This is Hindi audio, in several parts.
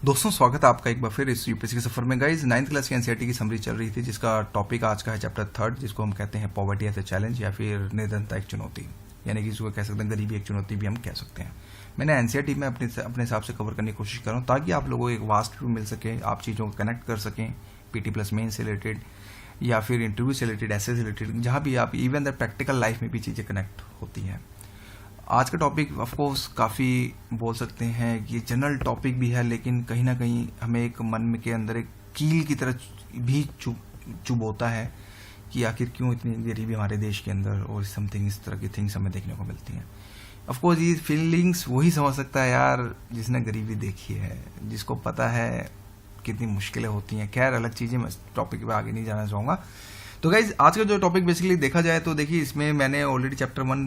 दोस्तों स्वागत है आपका एक बार फिर इस यूपीएससी के सफर में। गाइज 9th क्लास की एनसीईआरटी की समरी चल रही थी, जिसका टॉपिक आज का है चैप्टर 3, जिसको हम कहते हैं पॉवर्टी एज ए चैलेंज या फिर निर्धनता एक चुनौती, यानी कि इसको कह सकते हैं गरीबी एक चुनौती भी हम कह सकते हैं। मैंने एनसीईआरटी में अपने हिसाब से कवर करने की कोशिश कर रहा हूँ ताकि आप लोगों को एक वास्ट व्यू मिल सके, आप चीज़ों को कनेक्ट कर सकें पीटी प्लस मेन से रिलेटेड या फिर इंटरव्यू से रिलेटेड, ऐसे से रिलेटेड, जहाँ भी आप इवन द प्रैक्टिकल लाइफ में भी चीज़ें कनेक्ट होती हैं। आज का टॉपिक ऑफ कोर्स काफ़ी बोल सकते हैं कि जनरल टॉपिक भी है, लेकिन कहीं ना कहीं हमें एक मन में के अंदर एक कील की तरह भी चुभोता है कि आखिर क्यों इतनी गरीबी हमारे देश के अंदर और समथिंग इस तरह की थिंग्स हमें देखने को मिलती हैं। ऑफ कोर्स ये फीलिंग्स वही समझ सकता है यार जिसने गरीबी देखी है, जिसको पता है कितनी मुश्किलें होती हैं। खैर अलग चीज़ें, मैं टॉपिक पे आगे नहीं जाना चाहूँगा। तो गाइज आज का जो टॉपिक बेसिकली देखा जाए तो देखिए, इसमें मैंने already chapter 1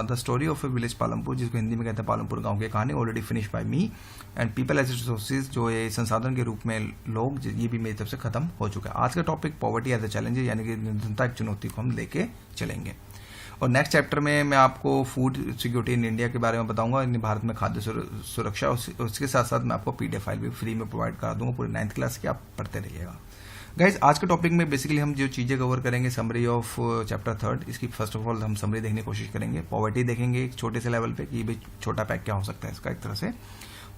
the story of a village Palampur, जिसको हिंदी में कहते हैं पालमपुर गांव की कहानी, already finish by me and people as resources, जो ये संसाधन के रूप में लोग, ये भी मेरी तरफ से खत्म हो चुका है। आज का topic poverty as a challenge, यानी कि निर्धनता एक चुनौती को हम लेके चलेंगे। और नेक्स्ट चैप्टर में मैं आपको फूड सिक्योरिटी इन इंडिया के बारे में बताऊंगा, भारत में खाद्य सुरक्षा। उसके साथ साथ मैं आपको पीडीएफ फाइल भी फ्री में प्रोवाइड करा दूंगा पूरे 9th क्लास की, आप पढ़ते रहिएगा। गाइज आज के टॉपिक में बेसिकली हम जो चीज़ें कवर करेंगे, समरी ऑफ चैप्टर 3, इसकी फर्स्ट ऑफ ऑल हम समरी देखने की कोशिश करेंगे। पॉवर्टी देखेंगे एक छोटे से लेवल पे कि भाई छोटा पैक क्या हो सकता है इसका एक तरह से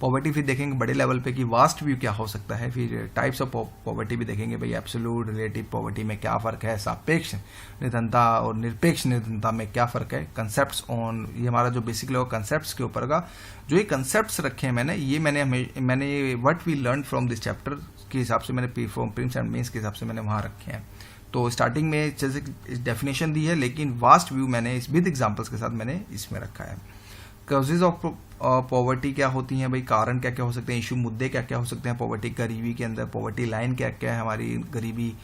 पॉवर्टी, फिर देखेंगे बड़े लेवल पे कि वास्ट व्यू क्या हो सकता है, फिर टाइप्स ऑफ पॉवर्टी भी देखेंगे, भाई एब्सोल्यूट रिलेटिव पॉवर्टी में क्या फ़र्क है, सापेक्ष निर्धनता और निरपेक्ष निर्धनता में क्या फ़र्क है, कंसेप्ट्स ऑन, ये हमारा जो बेसिकली होगा कंसेप्ट्स के ऊपर का। जो ये कंसेप्ट्स रखे हैं मैंने what we learn from this chapter के हिसाब से मैंने फ्रॉम प्रीलिम्स एंड मेंस के हिसाब से मैंने वहाँ रखे हैं। तो स्टार्टिंग में जैसे डेफिनेशन दी है, लेकिन वास्ट व्यू मैंने इस विद एग्जाम्पल्स के साथ मैंने इसमें रखा है। कॉजेज ऑफ पॉवर्टी क्या होती हैं भाई, कारण क्या क्या हो सकते हैं, इशू मुद्दे क्या क्या हो सकते हैं पॉवर्टी, गरीबी के अंदर पॉवर्टी लाइन क्या क्या है, हमारी गरीबी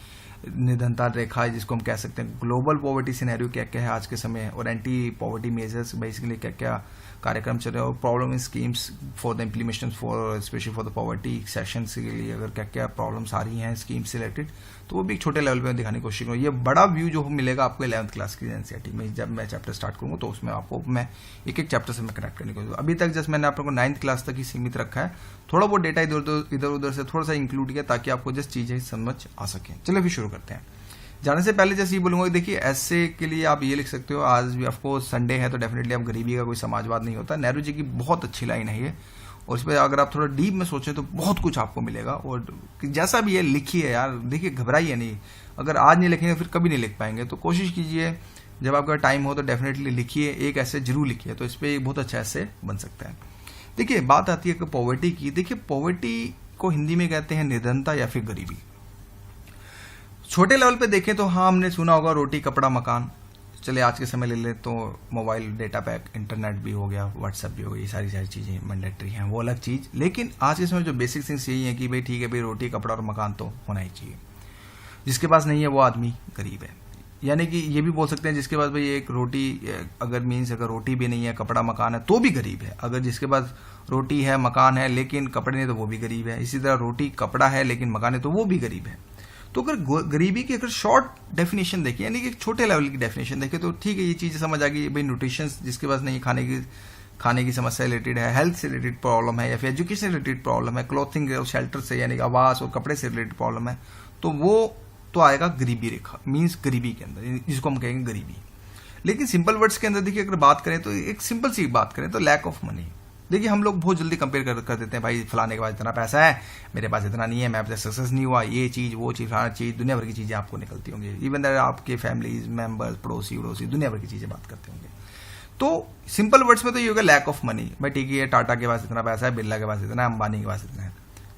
निर्धनता रेखा है जिसको हम कह सकते हैं, ग्लोबल पॉवर्टी सिनेरियो क्या क्या है आज के समय, और एंटी पॉवर्टी मेजर्स बेसिकली क्या क्या कार्यक्रम चल रहे हैं, और problem in schemes for the implementation for specially for the poverty session के लिए अगर क्या क्या प्रॉब्लम्स आ रही हैं स्कीम से रिलेटेड, तो वो भी एक छोटे लेवल पे दिखाने की कोशिश करूँ। ये बड़ा व्यू जो मिलेगा आपको 11th क्लास की एनसीईआरटी में, जब मैं चैप्टर स्टार्ट करूँगा तो उसमें आपको मैं एक एक चैप्टर से मैं कनेक्ट करने को, अभी तक जस्ट मैंने आप लोगों को 9th क्लास तक ही सीमित रखा है, थोड़ा बहुत डेटा इधर उधर से थोड़ा सा इंक्लूड किया ताकि आपको जस्ट चीज़ें समझ आ सकें। चलिए फिर शुरू करते हैं। जाने से पहले जैसे ये बोलूंगा, देखिए ऐसे के लिए आप ये लिख सकते हो, आज भी ऑफकोर्स संडे है तो डेफिनेटली आप गरीबी का कोई समाजवाद नहीं होता। नेहरू जी की बहुत अच्छी लाइन है ये, और इस पर अगर आप थोड़ा डीप में सोचें तो बहुत कुछ आपको मिलेगा। और जैसा भी है लिखिए यार, देखिए घबराइए नहीं, अगर आज नहीं लिखेंगे फिर कभी नहीं लिख पाएंगे, तो कोशिश कीजिए जब आपका टाइम हो तो डेफिनेटली लिखिए, एक ऐसे जरूर लिखिए, तो इस पर बहुत अच्छा ऐसे बन सकता है। देखिए बात आती है कि पॉवर्टी की, देखिए पॉवर्टी को हिंदी में कहते हैं निर्धनता या फिर गरीबी। छोटे लेवल पे देखें तो हाँ, हमने सुना होगा रोटी कपड़ा मकान, चले आज के समय ले ले तो मोबाइल डेटा पैक, इंटरनेट भी हो गया, व्हाट्सएप भी हो गया, ये सारी चीज़ें मैंडेटरी हैं, वो अलग चीज़। लेकिन आज के समय जो बेसिक थिंग्स यही है कि भाई ठीक है भाई रोटी कपड़ा और मकान तो होना ही चाहिए, जिसके पास नहीं है वो आदमी गरीब है। यानी कि ये भी बोल सकते हैं जिसके पास भाई एक रोटी, अगर मीन्स अगर रोटी भी नहीं है कपड़ा मकान है तो भी गरीब है, अगर जिसके पास रोटी है मकान है लेकिन कपड़े नहीं तो वो भी गरीब है। इसी तरह रोटी कपड़ा है लेकिन मकान है तो वो भी गरीब है। तो अगर गरीबी की अगर शॉर्ट डेफिनेशन देखिए, यानी कि छोटे लेवल की डेफिनेशन देखिए, तो ठीक है ये चीज़ समझ आ गई भाई, न्यूट्रिशन जिसके पास नहीं, खाने की समस्या रिलेटेड है, हेल्थ से रिलेटेड प्रॉब्लम है, या फिर एजुकेशन से रिलेटेड प्रॉब्लम है, क्लॉथिंग और शेल्टर से यानी कि आवास और कपड़े से रिलेटेड प्रॉब्लम है, तो वो तो आएगा गरीबी रेखा, मीन्स गरीबी के अंदर, जिसको हम कहेंगे गरीबी। लेकिन सिंपल वर्ड्स के अंदर देखिए अगर बात करें तो एक सिंपल सी बात करें तो लैक ऑफ मनी। देखिए हम लोग बहुत जल्दी कंपेयर कर देते हैं, भाई फलाने के पास इतना पैसा है, मेरे पास इतना नहीं है, मैं अब सक्सेस नहीं हुआ, ये चीज़ वो चीज़ फलाना चीज़, दुनिया भर की चीज़ें आपको निकलती होंगी, इवन दैट आपके फैमिलीज मेंबर्स पड़ोसी वड़ोसी दुनिया भर की चीज़ें बात करते होंगे। तो सिंपल वर्ड्स में तो ये होगा लैक ऑफ मनी, भाई ठीक है टाटा के पास इतना पैसा है, बिरला के पास इतना है, अंबानी के पास इतना है,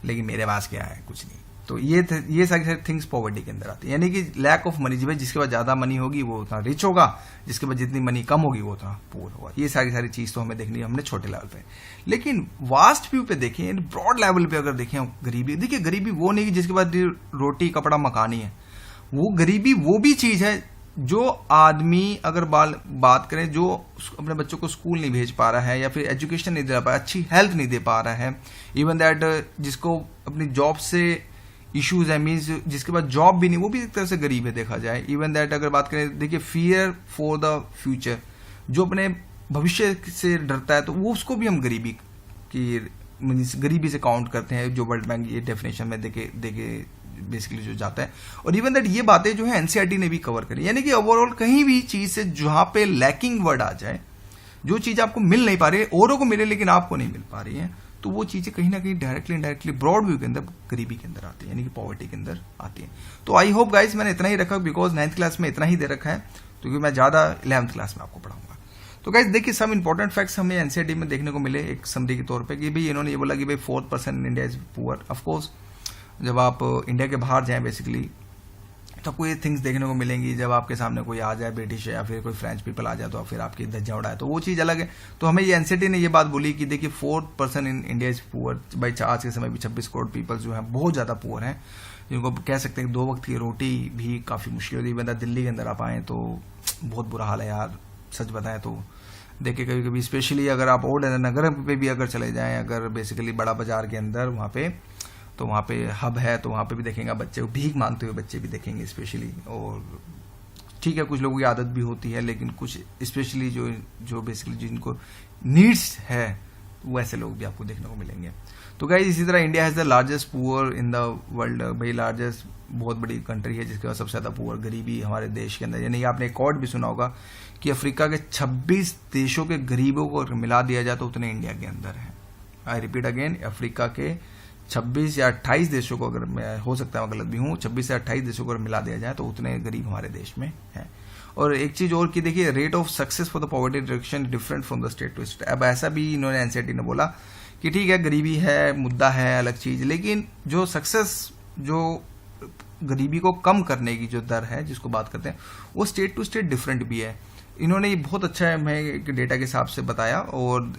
लेकिन मेरे पास क्या है, कुछ नहीं। तो ये सारी थिंग्स पॉवर्टी के अंदर आती है, यानी कि लैक ऑफ मनी, भाई जिसके पास ज्यादा मनी होगी वो उतना रिच होगा, जिसके पास जितनी मनी कम होगी वो उतना पुअर होगा। ये सारी चीज तो हमें देखनी है हमने छोटे लेवल पे। लेकिन वास्ट व्यू पे देखें, ब्रॉड लेवल पे अगर देखें गरीबी, देखिए गरीबी वो नहीं कि जिसके पास रोटी कपड़ा मकान ही है, वो गरीबी वो भी चीज है जो आदमी अगर बात करें जो अपने बच्चों को स्कूल नहीं भेज पा रहा है, या फिर एजुकेशन नहीं दे पा रहा, अच्छी हेल्थ नहीं दे पा रहा है, इवन दैट जिसको अपनी जॉब से इश्यूज है, मीन्स जिसके पास जॉब भी नहीं, वो भी एक तरह से गरीब है देखा जाए। इवन दैट अगर बात करें, देखिए फियर फॉर द फ्यूचर, जो अपने भविष्य से डरता है तो वो उसको भी हम गरीबी की गरीबी से काउंट करते हैं, जो वर्ल्ड बैंक ये डेफिनेशन में देके बेसिकली जो जाता है। और इवन दैट ये बातें जो है एनसीईआरटी ने भी कवर करी, यानी कि ओवरऑल कहीं भी चीज से जहां पे लैकिंग वर्ड आ जाए, जो चीज आपको मिल नहीं पा रही है, औरों को मिले लेकिन आपको नहीं मिल पा रही है, तो वो चीजें कहीं ना कहीं डायरेक्टली इनडायरेक्टली ब्रॉड व्यू के अंदर गरीबी के अंदर आती है, यानी कि पॉवर्टी के अंदर आती है। तो आई होप गाइस मैंने इतना ही रखा, बिकॉज 9th क्लास में इतना ही दे रखा है, क्योंकि मैं ज्यादा 11th क्लास में आपको पढ़ाऊंगा। तो गाइस देखिए, सब इंपॉर्टेंट फैक्ट्स हमें एनसीईआरटी में देखने को मिले एक समरी के तौर पे, कि भाई इन्होंने ये बोला कि भाई 4% in India is poor. Of course जब आप इंडिया के बाहर जाएं बेसिकली, तो आपको ये थिंग्स देखने को मिलेंगी। जब आपके सामने कोई आ जाए ब्रिटिश या फिर कोई फ्रेंच पीपल आ जाए, तो फिर आपकी धज्जा उड़ाए, तो वो चीज अलग है। तो हमें ये एनसीईआरटी ने ये बात बोली कि देखिए 4% इन इंडिया इज पुअर। भाई आज के समय भी 26 करोड़ पीपल जो है बहुत ज्यादा पुअर हैं, जिनको कह सकते हैं 2 वक्त की रोटी भी काफी मुश्किल होती है। बंदा दिल्ली के अंदर आप आए तो बहुत बुरा हाल है यार, सच बताएं तो। देखिए कभी कभी स्पेशली अगर आप ओल्ड नगर पे भी अगर चले जाएं, अगर बेसिकली बड़ा बाजार के अंदर वहां पे, तो वहां पे हब है, तो वहां पे भी देखेंगे बच्चे भीख मांगते हुए बच्चे भी देखेंगे स्पेशली। और ठीक है, कुछ लोगों की आदत भी होती है, लेकिन कुछ स्पेशली जो बेसिकली जिनको नीड्स है, वैसे लोग भी आपको देखने को मिलेंगे। तो गाइस इसी तरह India has the largest poor in the world. भाई लार्जेस्ट बहुत बड़ी कंट्री है जिसके पास सबसे ज्यादा पुअर गरीबी हमारे देश के अंदर। यानी आपने एक और भी सुना होगा कि अफ्रीका के 26 देशों के गरीबों को मिला दिया जाए तो उतने इंडिया के अंदर है। आई रिपीट अगेन, अफ्रीका के 26 या 28 देशों को, अगर मैं हो सकता है मैं गलत भी हूं, 26 या 28 देशों को अगर मिला दिया जाए तो उतने गरीब हमारे देश में है। और एक चीज और की देखिए, rate of success for the poverty reduction different from the state to state. अब ऐसा भी इन्होंने एनसीईआरटी ने बोला कि ठीक है गरीबी है, मुद्दा है, अलग चीज, लेकिन जो सक्सेस, जो गरीबी को कम करने की जो दर है जिसको बात करते हैं, वो स्टेट टू स्टेट डिफरेंट भी है। इन्होंने ये बहुत अच्छा है हमें डेटा के हिसाब से बताया। और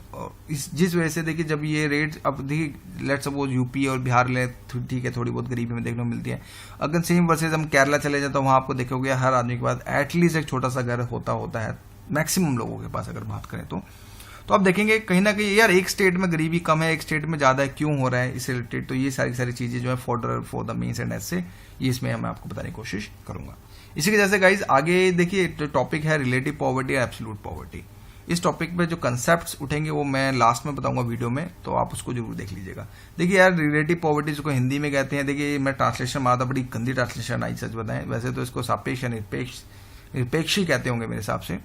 जिस वजह से देखिए जब ये रेट, अब देखिए लेट्स सपोज यूपी और बिहार ले, ठीक है थोड़ी बहुत गरीबी में देखने को मिलती है। अगर सेम वर्सेज हम केरला चले जाए तो वहां आपको देखोगे हर आदमी के पास एटलीस्ट एक छोटा सा घर होता है, मैक्सिमम लोगों के पास अगर बात करें तो आप देखेंगे कहीं ना कहीं यार एक स्टेट में गरीबी कम है, एक स्टेट में ज्यादा है, क्यों हो रहा है इससे रिलेटेड। तो ये सारी चीजें जो है फॉर द मेंस एंड एसे, ये इसमें मैं आपको बताने की कोशिश करूंगा। इसी के जैसे गाइज आगे देखिए टॉपिक है रिलेटिव पॉवर्टी और एब्सोल्यूट पॉवर्टी। इस टॉपिक पे जो कंसेप्ट्स उठेंगे वो मैं लास्ट में बताऊंगा वीडियो में, तो आप उसको जरूर देख लीजिएगा। देखिए यार रिलेटिव पॉवर्टी जिसको हिंदी में कहते हैं, देखिए मैं ट्रांसलेशन मारा था, बड़ी गंदी ट्रांसलेशन आई सच बताएं। वैसे तो इसको सापेक्ष या निरपेक्ष ही कहते होंगे मेरे हिसाब से,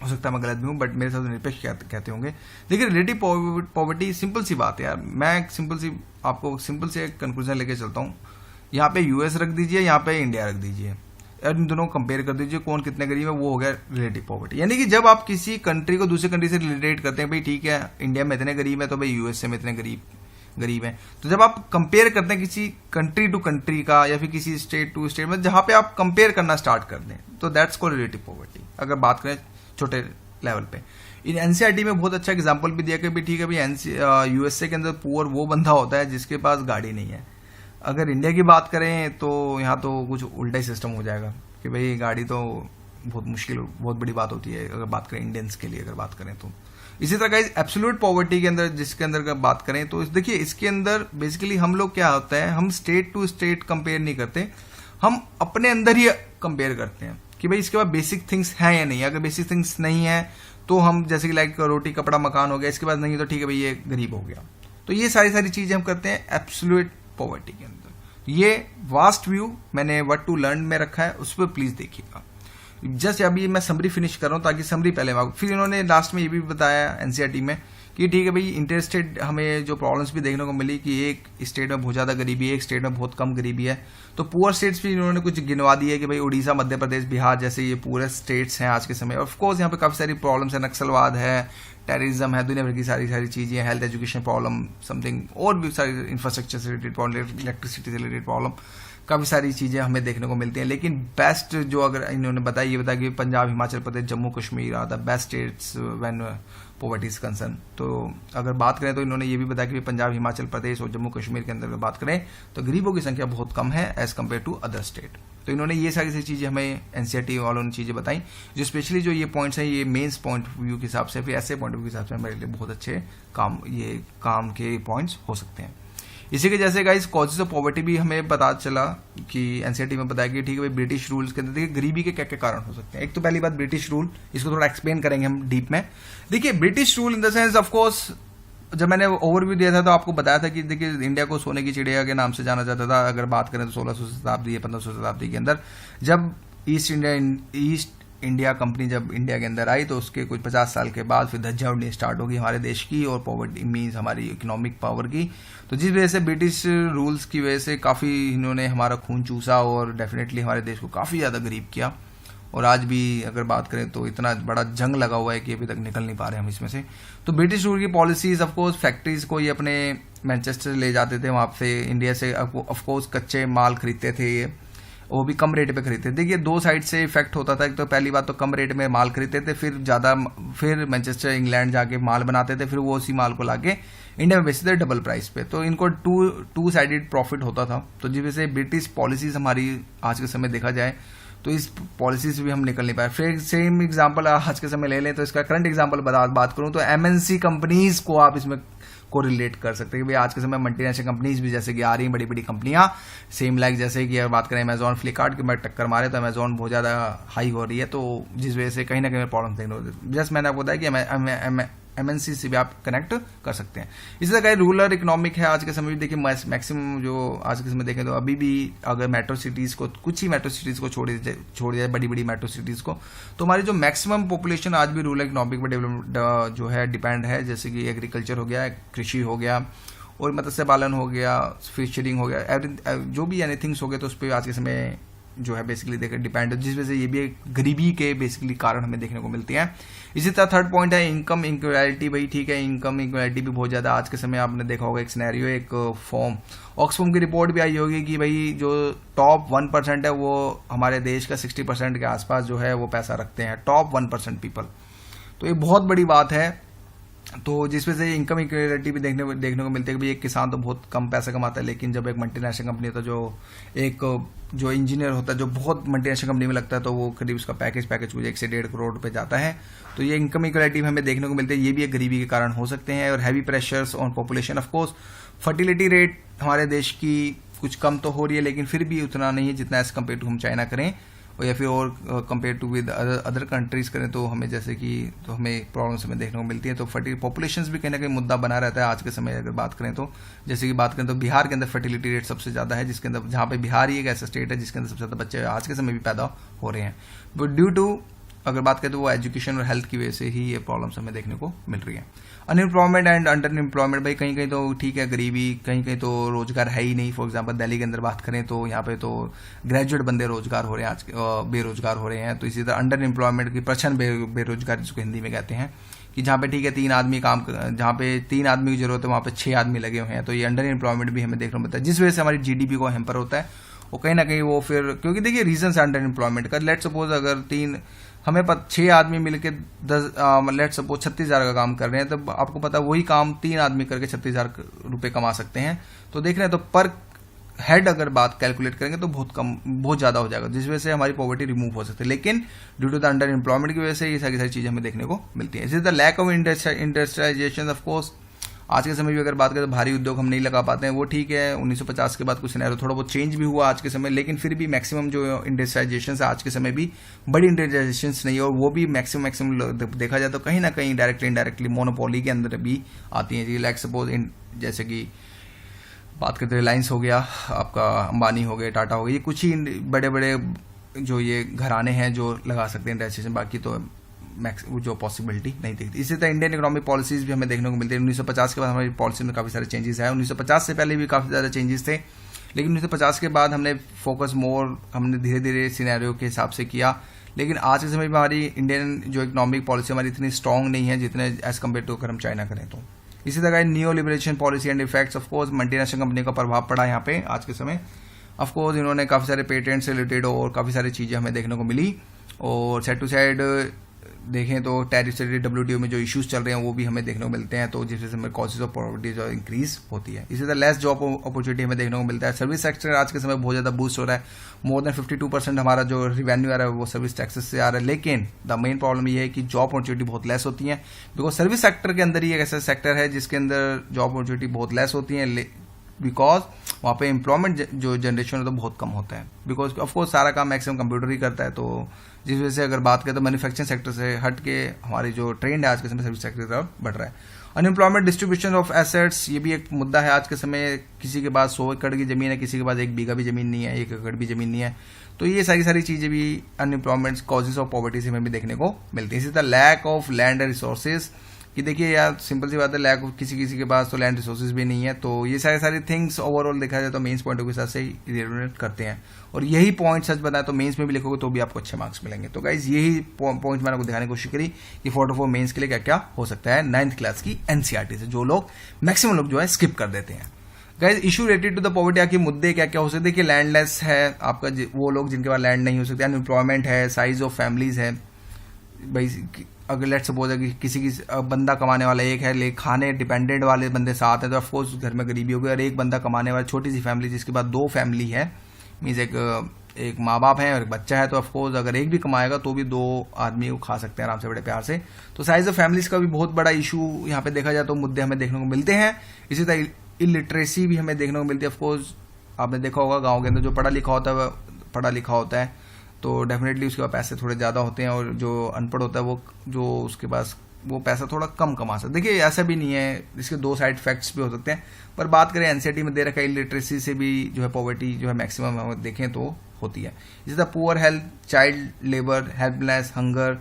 हो सकता है मैं गलत भी हूं, बट मेरे साथ निरपेक्ष कहते होंगे। देखिए रिलेटिव पॉवर्टी सिंपल सी बात है यार, मैं आपको सिंपल से एक कंक्लूजन लेके चलता हूं। यहाँ पे यूएस रख दीजिए, यहाँ पे इंडिया रख दीजिए, इन दोनों कंपेयर कर दीजिए कौन कितने गरीब है, वो हो गया रिलेटिव पॉवर्टी। यानी कि जब आप किसी कंट्री को दूसरी कंट्री से रिलेट करते हैं, भाई ठीक है इंडिया में इतने गरीब है तो भाई यूएसए में इतने गरीब है, तो जब आप कंपेयर करते हैं किसी कंट्री टू कंट्री का या फिर किसी स्टेट टू स्टेट में, जहां पे आप कंपेयर करना स्टार्ट कर दें, तो दैट्स कॉल्ड रिलेटिव पॉवर्टी। अगर बात करें छोटे लेवल पे, इन एनसीईआरटी में बहुत अच्छा एग्जांपल भी दिया कि भाई ठीक है भाई यूएसए के अंदर पुअर वो बंदा होता है जिसके पास गाड़ी नहीं है। अगर इंडिया की बात करें तो यहाँ तो कुछ उल्टा ही सिस्टम हो जाएगा कि भाई गाड़ी तो बहुत मुश्किल, बहुत बड़ी बात होती है अगर बात करें इंडियंस के लिए अगर बात करें तो। इसी तरह गाइस एब्सोल्यूट पॉवर्टी के अंदर जिसके अंदर अगर बात करें तो देखिए इसके अंदर बेसिकली हम लोग क्या होता है, हम स्टेट टू स्टेट कंपेयर नहीं करते, हम अपने अंदर ही कंपेयर करते हैं कि भाई इसके बाद बेसिक थिंग्स हैं या नहीं। अगर बेसिक थिंग्स नहीं है तो हम जैसे कि लाइक रोटी कपड़ा मकान हो गया, इसके बाद नहीं तो ठीक है भाई ये गरीब हो गया। तो ये सारी चीजें हम करते हैं एब्सोल्यूट पॉवर्टी के अंदर। ये वास्ट व्यू मैंने व्हाट टू लर्न में रखा है, उस पर प्लीज देखिएगा। जस्ट अभी मैं समरी फिनिश कर रहा हूं ताकि समरी पहले फिर इन्होंने लास्ट में ये भी बताया एनसीईआरटी में कि ठीक है भाई इंटरस्टेट हमें जो प्रॉब्लम्स भी देखने को मिली कि एक स्टेट में बहुत ज्यादा गरीबी है, एक स्टेट में बहुत कम गरीबी है। तो पुअर स्टेट्स भी इन्होंने कुछ गिनवा दी है कि भाई उड़ीसा, मध्य प्रदेश, बिहार जैसे ये पूरे स्टेट्स हैं आज के समय। ऑफकोर्स यहाँ पे काफी सारी प्रॉब्लम्स है, नक्सलवाद है, टेररिज्म है, दुनिया भर की सारी चीजें, हेल्थ एजुकेशन प्रॉब्लम, समथिंग और भी सारी इंफ्रास्ट्रक्चर से रिलेटेड प्रॉब्लम, इलेक्ट्रिसिटी से रिलेटेड प्रॉब्लम, काफी सारी चीजें हमें देखने को मिलती हैं। लेकिन बेस्ट जो अगर इन्होंने बताया, ये बताया कि Punjab, Himachal Pradesh, Jammu Kashmir are the best states when poverty is concern. तो अगर बात करें तो इन्होंने ये भी बताया कि पंजाब, हिमाचल प्रदेश और जम्मू कश्मीर के अंदर अगर बात करें तो गरीबों की संख्या बहुत कम है as compare to other state. तो इन्होंने ये सारी चीजें हमें एनसीईआरटी वालों ने चीजें बताई, जो स्पेशली जो ये पॉइंट्स हैं ये मेन्स पॉइंट व्यू के हिसाब से, फिर ऐसे पॉइंट व्यू के हिसाब से मेरे लिए बहुत अच्छे काम के पॉइंट्स हो सकते हैं। इसी के जैसे गाइस कॉजेस ऑफ पॉवर्टी भी हमें पता चला कि एनसीईआरटी में बताया कि ठीक है भाई ब्रिटिश रूल्स के अंदर देखिए गरीबी के क्या क्या कारण हो सकते हैं। एक तो पहली बात ब्रिटिश रूल, इसको थोड़ा एक्सप्लेन करेंगे हम डीप में। देखिए British rule in the sense of course जब मैंने ओवरव्यू दिया था तो आपको बताया था कि देखिए इंडिया को सोने की चिड़िया के नाम से जाना जाता था। अगर बात करें तो 1600 शताब्दी या 1500 शताब्दी के अंदर जब ईस्ट इंडिया कंपनी जब इंडिया के अंदर आई तो उसके कुछ 50 साल के बाद फिर धज्जियां उड़नी स्टार्ट होगी हमारे देश की, और पॉवर्टी मीन्स हमारी इकोनॉमिक पावर की। तो जिस वजह से ब्रिटिश रूल्स की वजह से काफ़ी इन्होंने हमारा खून चूसा और डेफिनेटली हमारे देश को काफ़ी ज़्यादा गरीब किया। और आज भी अगर बात करें तो इतना बड़ा जंग लगा हुआ है कि अभी तक निकल नहीं पा रहे हम इसमें से। तो ब्रिटिश रूल की पॉलिसीज ऑफकोर्स फैक्ट्रीज को ये अपने मैनचेस्टर ले जाते थे, वहाँ से इंडिया से ऑफकोर्स कच्चे माल खरीदते थे, ये वो भी कम रेट पे खरीदते थे। देखिए दो साइड से इफेक्ट होता था। एक तो पहली बात तो कम रेट में माल खरीदते थे, फिर मैनचेस्टर इंग्लैंड जाके माल बनाते थे, फिर वो उसी माल को लाके इंडिया में बेचते थे डबल प्राइस पे। तो इनको टू साइडेड प्रॉफिट होता था। तो जिस वजह से ब्रिटिश पॉलिसीज हमारी आज के समय देखा जाए तो इस पॉलिसी से भी हम निकल नहीं पाए। फिर सेम एग्जांपल आज के समय ले लें तो इसका करंट एग्जांपल बात करूं तो एमएनसी कंपनीज को आप इसमें को रिलेट कर सकते हैं कि भाई आज के समय मल्टीनेशनल कंपनीज भी जैसे कि आ रही हैं, बड़ी बड़ी कंपनियां सेम लाइक जैसे कि अगर बात करें अमेजॉन फ्लिपकार्ट की मैं टक्कर मारे तो अमेजॉन बहुत ज़्यादा हाई हो रही है। तो जिस वजह से कहीं ना कहीं प्रॉब्लम देखने को जस्ट मैंने आपको बताया कि एमएनसी से भी आप कनेक्ट कर सकते हैं। इसी तरह रूरल इकोनॉमिक है आज के समय। देखिए मैक्सिमम जो आज के समय देखें तो अभी भी अगर मेट्रो सिटीज़ को, कुछ ही मेट्रो सिटीज़ को छोड़ दिया बड़ी बड़ी मेट्रो सिटीज़ को, तो हमारी जो मैक्सिमम पॉपुलेशन आज भी रूरल इकोनॉमिक पर डेवलप जो है डिपेंड है। जैसे कि एग्रीकल्चर हो गया, कृषि हो गया, और मत्स्य पालन हो गया, फिशरिंग हो गया, जो भी एनीथिंग्स हो गए तो उस पर आज के समय जो है बेसिकली देखकर डिपेंड है, जिस वजह से ये भी एक गरीबी के बेसिकली कारण हमें देखने को मिलती हैं। इसी तरह थर्ड पॉइंट है इनकम इनक्वालिटी। भाई ठीक है, इनकम इनक्वालिटी भी बहुत ज़्यादा आज के समय आपने देखा होगा। एक सिनेरियो, एक फॉर्म ऑक्सफोम की रिपोर्ट भी आई होगी कि भाई जो टॉप 1% है वो हमारे देश का 60% के आसपास जो है वो पैसा रखते हैं, टॉप 1% पीपल। तो ये बहुत बड़ी बात है। तो जिस वजह से इनकम इक्वालिटी भी देखने को मिलती है कि भाई एक किसान तो बहुत कम पैसा कमाता है, लेकिन जब एक मल्टीनेशनल कंपनी होता है जो इंजीनियर होता है जो बहुत मल्टीनेशनल कंपनी में लगता है तो वो करीब उसका पैकेज कुछ 1 से 1.5 करोड़ पे जाता है। तो ये इनकम इक्वालिटी हमें देखने को मिलती है। ये भी एक गरीबी के कारण हो सकते हैं। और heavy pressures on population, of course fertility rate हमारे देश की कुछ कम तो हो रही है, लेकिन फिर भी उतना नहीं है जितना एज कम्पेयर टू हम चाइना करें और या फिर और compare to with other countries करें तो हमें जैसे कि तो हमें प्रॉब्लम्स हमें देखने को मिलती है। तो पॉपुलेशंस भी कहीं ना कहीं मुद्दा बना रहता है आज के समय। अगर बात करें तो जैसे कि बात करें तो बिहार के अंदर फर्टिलिटी रेट सबसे ज़्यादा है, जिसके अंदर जहाँ पे बिहार ही एक ऐसा स्टेट है जिसके अंदर सबसे ज़्यादा बच्चे आज के समय भी पैदा हो रहे हैं। बट ड्यू टू अगर बात करें तो वो एजुकेशन और हेल्थ की वजह से ही ये प्रॉब्लम्स हमें देखने को मिल रही है। अनएम्प्लॉयमेंट एंड अंडर एम्प्लॉयमेंट, भाई कहीं कहीं तो ठीक है गरीबी, कहीं कहीं तो रोजगार है ही नहीं। फॉर एग्जांपल दिल्ली के अंदर बात करें तो यहाँ पे तो ग्रेजुएट बंदे रोजगार हो रहे हैं, आज बेरोजगार हो रहे हैं। तो इसी तरह अंडर एम्प्लॉयमेंट की प्रचंड बेरोजगार जिसको हिंदी में कहते हैं कि जहाँ पे ठीक है 3 आदमी जहाँ पे 3 आदमी की जरूरत है वहाँ पे 6 आदमी लगे हुए हैं। तो ये अंडर एम्प्लॉयमेंट भी हमें देखने को मिलता है, जिस वजह से हमारी जीडीपी को हैम्पर होता है। वो कहीं ना कहीं वो फिर क्योंकि देखिए रीजन है अंडर एम्प्लॉयमेंट का। लेट सपोज अगर 6 आदमी मिलकर 36,000 का काम कर रहे हैं, तो आपको पता वही काम 3 आदमी करके 36,000 रुपए कमा सकते हैं। तो देख रहे हैं तो पर हेड अगर बात कैलकुलेट करेंगे तो बहुत ज्यादा हो जाएगा, जिस वजह से हमारी पॉवर्टी रिमूव हो सकती है। लेकिन due to the under employment की वजह से ये सारी चीजें हमें देखने को मिलती है। इसी तरह lack of industrialisation, of course आज के समय भी अगर बात करें तो भारी उद्योग हम नहीं लगा पाते हैं। वो ठीक है 1950 के बाद कुछ सिनेरियो थोड़ा बहुत चेंज भी हुआ आज के समय, लेकिन फिर भी मैक्सिमम जो इंडस्ट्रियलाइजेशन है आज के समय भी बड़ी इंडस्ट्रियलाइजेशन नहीं है। और वो भी मैक्सिमम देखा जाए तो कहीं ना कहीं डायरेक्टली इनडायरेक्टली मोनोपोली के अंदर भी आती है। लाइक सपोज जैसे कि बात करते रिलायंस हो गया, आपका अंबानी हो गया, टाटा हो गया, ये कुछ ही बड़े बड़े जो ये घराने हैं जो लगा सकते हैं इंडस्ट्रियलाइजेशन, बाकी तो जो पॉसिबिलिटी नहीं दिखती। इसी तरह इंडियन इकोनॉमिक पॉलिसीज भी हमें देखने को मिलती है। 1950 के बाद हमारी पॉलिसी में काफ़ी सारे चेंजेस आए। 1950 से पहले भी काफ़ी ज़्यादा चेंजेस थे, लेकिन 1950 के बाद हमने हमने धीरे धीरे सिनेरियो के हिसाब से किया। लेकिन आज के समय में हमारी इंडियन जो इकोनॉमिक पॉलिसी हमारी इतनी स्ट्रॉन्ग नहीं है जितने एज कम्पेयर टू अगर हम चाइना करें तो। इसी तरह new liberation policy and effects, of course multinational company का प्रभाव पड़ा यहाँ पे आज के समय। ऑफकोर्स इन्होंने काफ़ी सारे पेटेंट से रिलेटेड और काफ़ी सारी चीज़ें हमें देखने को मिली। और साइड टू साइड देखें तो टैरिफ से रिलेटेड WTO में जो इश्यूज चल रहे हैं वो भी हमें देखने को मिलते हैं, तो जिससे हमें कॉजेज ऑफ पॉवर्टी जो इंक्रीज होती है। इसी तरह लेस जॉब अपॉर्चुनिटी हमें देखने को मिलता है। सर्विस सेक्टर आज के समय बहुत ज़्यादा बूस्ट हो रहा है। मोर देन 52% हमारा जो रिवेन्यू आ रहा है वो सर्विस टैक्सेस से आ रहा है। लेकिन द मेन प्रॉब्लम ये है कि जॉब अपॉर्चुनिटी बहुत लेस होती है, बिकॉज सर्विस सेक्टर के अंदर ही एक ऐसा सेक्टर है जिसके अंदर जॉब अपॉर्चुनिटी बहुत लेस होती है, बिकॉज वहाँ पे एम्प्लॉयमेंट जो जनरेशन है तो बहुत कम होता है। बिकॉज ऑफकोर्स सारा काम मैक्सिमम कंप्यूटर ही करता है। तो जिस वजह से अगर बात करें तो मैन्युफैक्चरिंग सेक्टर से हट के हमारी जो ट्रेंड है आज के समय सर्विस सेक्टर की तरफ बढ़ रहा है। अनएम्प्लॉयमेंट डिस्ट्रीब्यूशन ऑफ एसेट्स, ये भी एक मुद्दा है आज के समय। किसी के पास 100 एकड़ की जमीन है, किसी के पास 1 बीघा भी जमीन नहीं है, 1 एकड़ भी जमीन नहीं है। तो ये सारी चीजें भी अनएम्प्लॉयमेंट कॉजेज ऑफ पॉवर्टी से हमें भी देखने को मिलती है। इसी तरह lack of land and resources, कि देखिए यार सिंपल सी बात है, लैक किसी के पास तो लैंड रिसोर्सेज भी नहीं है। तो ये सारी थिंग्स ओवरऑल देखा जाए तो मेंस पॉइंट के साथ से रिलेट करते हैं, और यही पॉइंट सच बताए तो मेंस में भी लिखोगे तो भी आपको अच्छे मार्क्स मिलेंगे। तो गाइज यही पॉइंट मैंने आपको दिखाने की कोशिश करी कि 4 मेंस के लिए क्या क्या हो सकता है 9th क्लास की एनसीईआरटी से, जो लोग मैक्सिमम लोग जो है स्किप कर देते हैं। Guys issue related to the poverty, आपके मुद्दे क्या क्या हो सकते हैं कि लैंडलेस है आपका, वो लोग जिनके पास लैंड नहीं हो सकते, अनएम्प्लॉयमेंट है, साइज ऑफ फैमिलीज है। भाई अगर लेट सपोज है कि किसी की बंदा कमाने वाला एक है, लेकिन खाने डिपेंडेंट वाले बंदे 7 हैं, तो ऑफकोर्स घर में गरीबी होगी। और एक बंदा कमाने वाला छोटी सी फैमिली जिसके बाद 2 फैमिली है, मीन्स एक माँ बाप है और एक बच्चा है, तो ऑफकोर्स अगर एक भी कमाएगा तो भी 2 आदमी को खा सकते हैं आराम से बड़े प्यार से। तो साइज ऑफ फैमिलीज का भी बहुत बड़ा इशू यहाँ पे देखा जाए तो मुद्दे हमें देखने को मिलते हैं। इसी तरह इलिटरेसी भी हमें देखने को मिलती है। ऑफकोर्स आपने देखा होगा गाँव के अंदर जो पढ़ा लिखा होता है तो डेफिनेटली उसके पास पैसे थोड़े ज़्यादा होते हैं, और जो अनपढ़ होता है वो जो उसके पास वो पैसा थोड़ा कम कमा सकता है। देखिए ऐसा भी नहीं है, इसके 2 साइड इफेक्ट्स भी हो सकते हैं, पर बात करें एनसीईआरटी में दे रखा है इलिटरेसी से भी जो है पॉवर्टी जो है मैक्सिमम हम देखें तो होती है। इसी तरह poor health, child labour, helpless, hunger,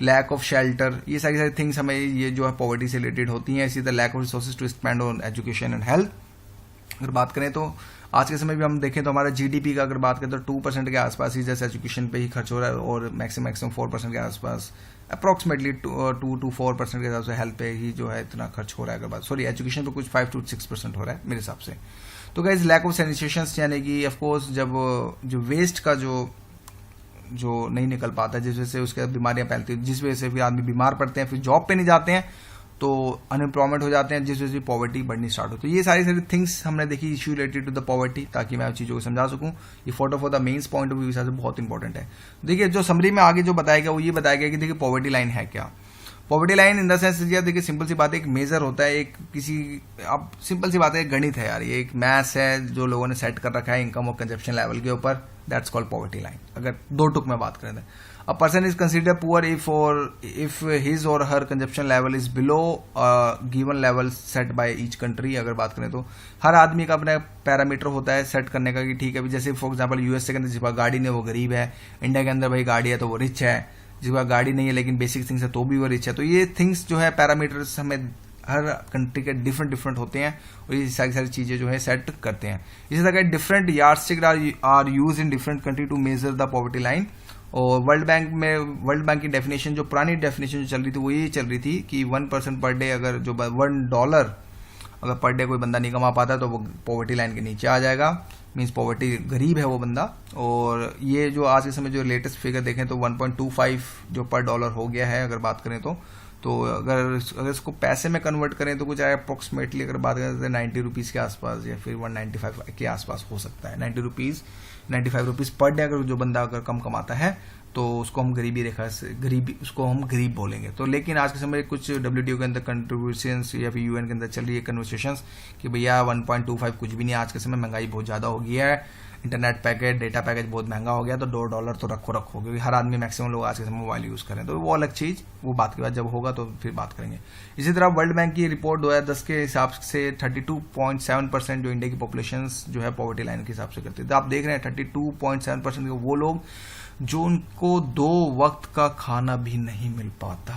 lack of shelter, ये सारी थिंग्स हमें ये जो है पॉवर्टी से रिलेटेड होती हैं। इसी तरह lack of resources to spend on education and health. अगर बात करें तो आज के समय भी हम देखें तो हमारा जीडीपी का अगर बात करें तो 2% के आसपास ही जैसे एजुकेशन पे ही खर्च हो रहा है, और मैक्सिमम 4% के आसपास अप्रॉक्सीमेटली 2 to 4% के हिसाब से हेल्थ पे ही जो है इतना खर्च हो रहा है। अगर बात सॉरी एजुकेशन पे कुछ 5 to 6% हो रहा है मेरे हिसाब से। तो गाइस लैक ऑफ सैनिटेशन, यानी कि ऑफकोर्स जब जो वेस्ट का जो नहीं निकल पाता है, जिस वजह से उसके बीमारियां फैलती है, जिस वजह से फिर आदमी बीमार पड़ते हैं, फिर जॉब पे नहीं जाते हैं तो अनएम्प्लॉयमेंट हो जाते हैं, जिस वजह से पॉवर्टी बढ़नी स्टार्ट होती है। ये सारी थिंग्स हमने देखी issue related to the poverty, ताकि मैं चीज़ों को समझा सकूं। ये photo for the mains point of view से बहुत इंपॉर्टेंट है। देखिए जो समरी में आगे जो बताया गया वो ये बताया गया कि देखिए पॉवर्टी लाइन है क्या। Poverty line in the sense देखिए सिंपल सी बात है, एक मेजर होता है, एक किसी अब सिंपल सी बात है, गणित है यार, ये एक मैथ्स है जो लोगों ने सेट कर रखा है इनकम और कंजप्शन लेवल के ऊपर, दैट्स कॉल्ड पॉवर्टी लाइन। अगर 2 टुक में बात करें तो a person is considered poor if his or her consumption level is below given level set by each country। अगर बात करें तो हर आदमी का अपना पैरामीटर होता है सेट करने का कि ठीक है, जैसे फॉर एग्जांपल यूएसए के अंदर जिसके पास गाड़ी नहीं वो गरीब है, इंडिया के अंदर भाई गाड़ी है तो वो रिच है, जिसके पास गाड़ी नहीं है लेकिन बेसिक थिंग्स है तो भी वो रिच है। तो ये थिंग्स जो है पैरामीटर्स हमें हर कंट्री के डिफरेंट होते हैं, और ये सारी चीजें जो है सेट करते हैं। इसी तरह different yardstick are use in different country to measure the poverty line. और वर्ल्ड बैंक की डेफिनेशन, जो पुरानी डेफिनेशन जो चल रही थी वो ये चल रही थी कि 1% पर डे, अगर जो $1 अगर पर डे कोई बंदा नहीं कमा पाता तो वो पॉवर्टी लाइन के नीचे आ जाएगा, मींस पॉवर्टी गरीब है वो बंदा। और ये जो आज के समय जो लेटेस्ट फिगर देखें तो 1.25 जो पर डॉलर हो गया है अगर बात करें तो अगर इसको पैसे में कन्वर्ट करें तो कुछ अप्रोक्सीमेटली अगर बात करें तो 90 रुपीज़ के आसपास या फिर 195 के आसपास हो सकता है। 95 रुपीज़ पर डे अगर जो बंदा अगर कम कमाता है तो उसको हम उसको हम गरीब बोलेंगे। तो लेकिन आज के समय कुछ WTO के अंदर कंट्रीब्यूशंस या फिर UN के अंदर चल रही है कन्वर्सेशंस कि भैया 1.25 कुछ भी नहीं, आज के समय महंगाई बहुत ज़्यादा हो गई है, इंटरनेट पैकेज डेटा पैकेज बहुत महंगा हो गया, तो $2 तो रखो क्योंकि हर आदमी मैक्सिमम लोग आज के समय मोबाइल यूज़ करें, तो वो अलग चीज़, वो बात के बाद जब होगा तो फिर बात करेंगे। इसी तरह वर्ल्ड बैंक की रिपोर्ट 2010 के हिसाब से 32.7% जो इंडिया की पॉपुलेशन जो है पॉवर्टी लाइन के हिसाब से करती है। तो आप देख रहे हैं 32.7% वो लोग जो उनको 2 वक्त का खाना भी नहीं मिल पाता।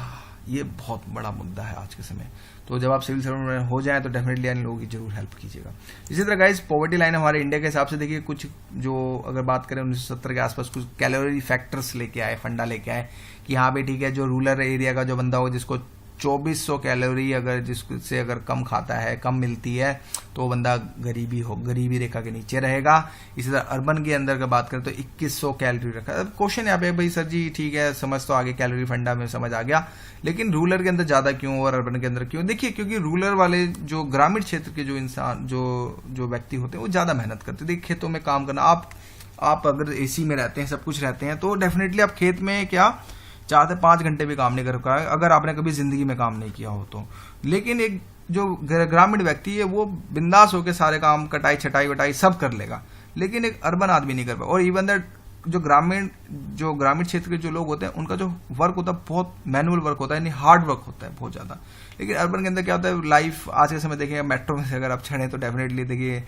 ये बहुत बड़ा मुद्दा है आज के समय। तो जब आप सिविल सर्वेंट हो जाएं तो डेफिनेटली इन लोगों की जरूर हेल्प कीजिएगा। इसी तरह गाइस पॉवर्टी लाइन हमारे इंडिया के हिसाब से देखिए कुछ जो अगर बात करें 1970 के आसपास कुछ कैलोरी फैक्टर्स लेके आए, फंडा लेके आए कि हाँ भाई ठीक है, जो रूरल एरिया का जो बंदा हो जिसको 2400 कैलोरी अगर जिससे अगर कम खाता है, कम मिलती है, तो वो बंदा गरीबी रेखा के नीचे रहेगा। इसी तरह अर्बन के अंदर का बात करें तो 2100 कैलोरी रखा है। अब क्वेश्चन यहाँ पे भाई सर जी ठीक है, समझ तो आगे कैलोरी फंडा में समझ आ गया, लेकिन रूरल के अंदर ज्यादा क्यों और अर्बन के अंदर क्यों? देखिए क्योंकि रूरल वाले जो ग्रामीण क्षेत्र के जो इंसान जो व्यक्ति होते हैं वो ज्यादा मेहनत करते हैं। देखिए खेतों में काम करना, आप अगर एसी में रहते हैं, सब कुछ रहते हैं, तो डेफिनेटली आप खेत में क्या 4 से 5 घंटे भी काम नहीं कर पाए अगर आपने कभी जिंदगी में काम नहीं किया हो तो। लेकिन एक जो ग्रामीण व्यक्ति है वो बिंदास होकर सारे काम कटाई छटाई वटाई सब कर लेगा, लेकिन एक अर्बन आदमी नहीं कर पाए। और इवन दैट जो ग्रामीण क्षेत्र के जो लोग होते हैं उनका जो वर्क होता है बहुत मैनुअल वर्क होता है, यानी हार्ड वर्क होता है बहुत ज्यादा। लेकिन अर्बन के अंदर क्या होता है, लाइफ आज के समय देखेंगे मेट्रो में से अगर आप चढ़े तो डेफिनेटली देखिए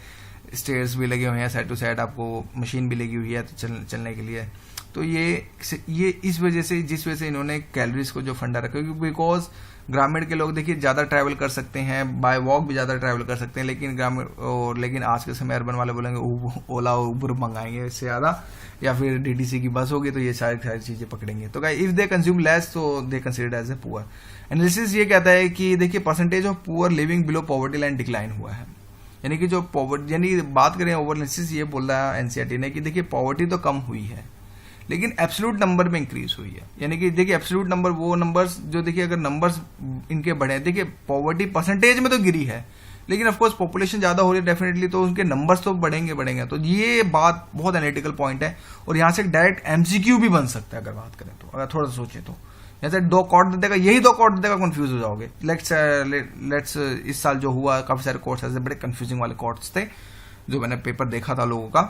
स्टेयर्स भी लगे हुए हैं, साइड टू साइड आपको मशीन भी लगी हुई है चलने के लिए। तो ये इस वजह से, जिस वजह से इन्होंने कैलोरीज को जो फंडा रखा, बिकॉज ग्रामीण के लोग देखिए ज्यादा ट्रैवल कर सकते हैं, बाय वॉक भी ज्यादा ट्रैवल कर सकते हैं, लेकिन आज के समय अर्बन वाले बोलेंगे ओला उबर मंगाएंगे इससे ज्यादा, या फिर डीटीसी की बस होगी तो ये सारी चीजें पकड़ेंगे। तो इफ दे कंज्यूम लेस तो they considered as a poor. Analysis ये कहता है कि देखिए percentage of poor living below poverty line decline हुआ है, यानी कि जो पॉवर्टी, यानी बात करें ओवर एनालिसिस ये बोल रहा है एनसीईआरटी ने कि देखिए पॉवर्टी तो कम हुई है लेकिन एब्सोल्यूट नंबर में इंक्रीज हुई है। यानी कि देखिए एब्सोल्यूट नंबर वो नंबर्स जो देखिए अगर नंबर्स इनके बढ़े, देखिए पॉवर्टी परसेंटेज में तो गिरी है लेकिन ऑफ कोर्स पॉपुलेशन ज्यादा हो रही है डेफिनेटली, तो उनके नंबर्स तो बढ़ेंगे। तो ये बात बहुत एनालिटिकल पॉइंट है और यहाँ से डायरेक्ट एमसीक्यू भी बन सकता है अगर बात करें तो, अगर थोड़ा सा सोचे तो। जैसे 2 कॉर्ड दे देगा, यही 2 कॉर्ड दे देगा, कंफ्यूज हो जाओगे। लेट्स इस साल जो हुआ काफी सारे कोर्ट्स ऐसे बड़े कंफ्यूजिंग वाले कोर्ट्स थे जो मैंने पेपर देखा था लोगों का,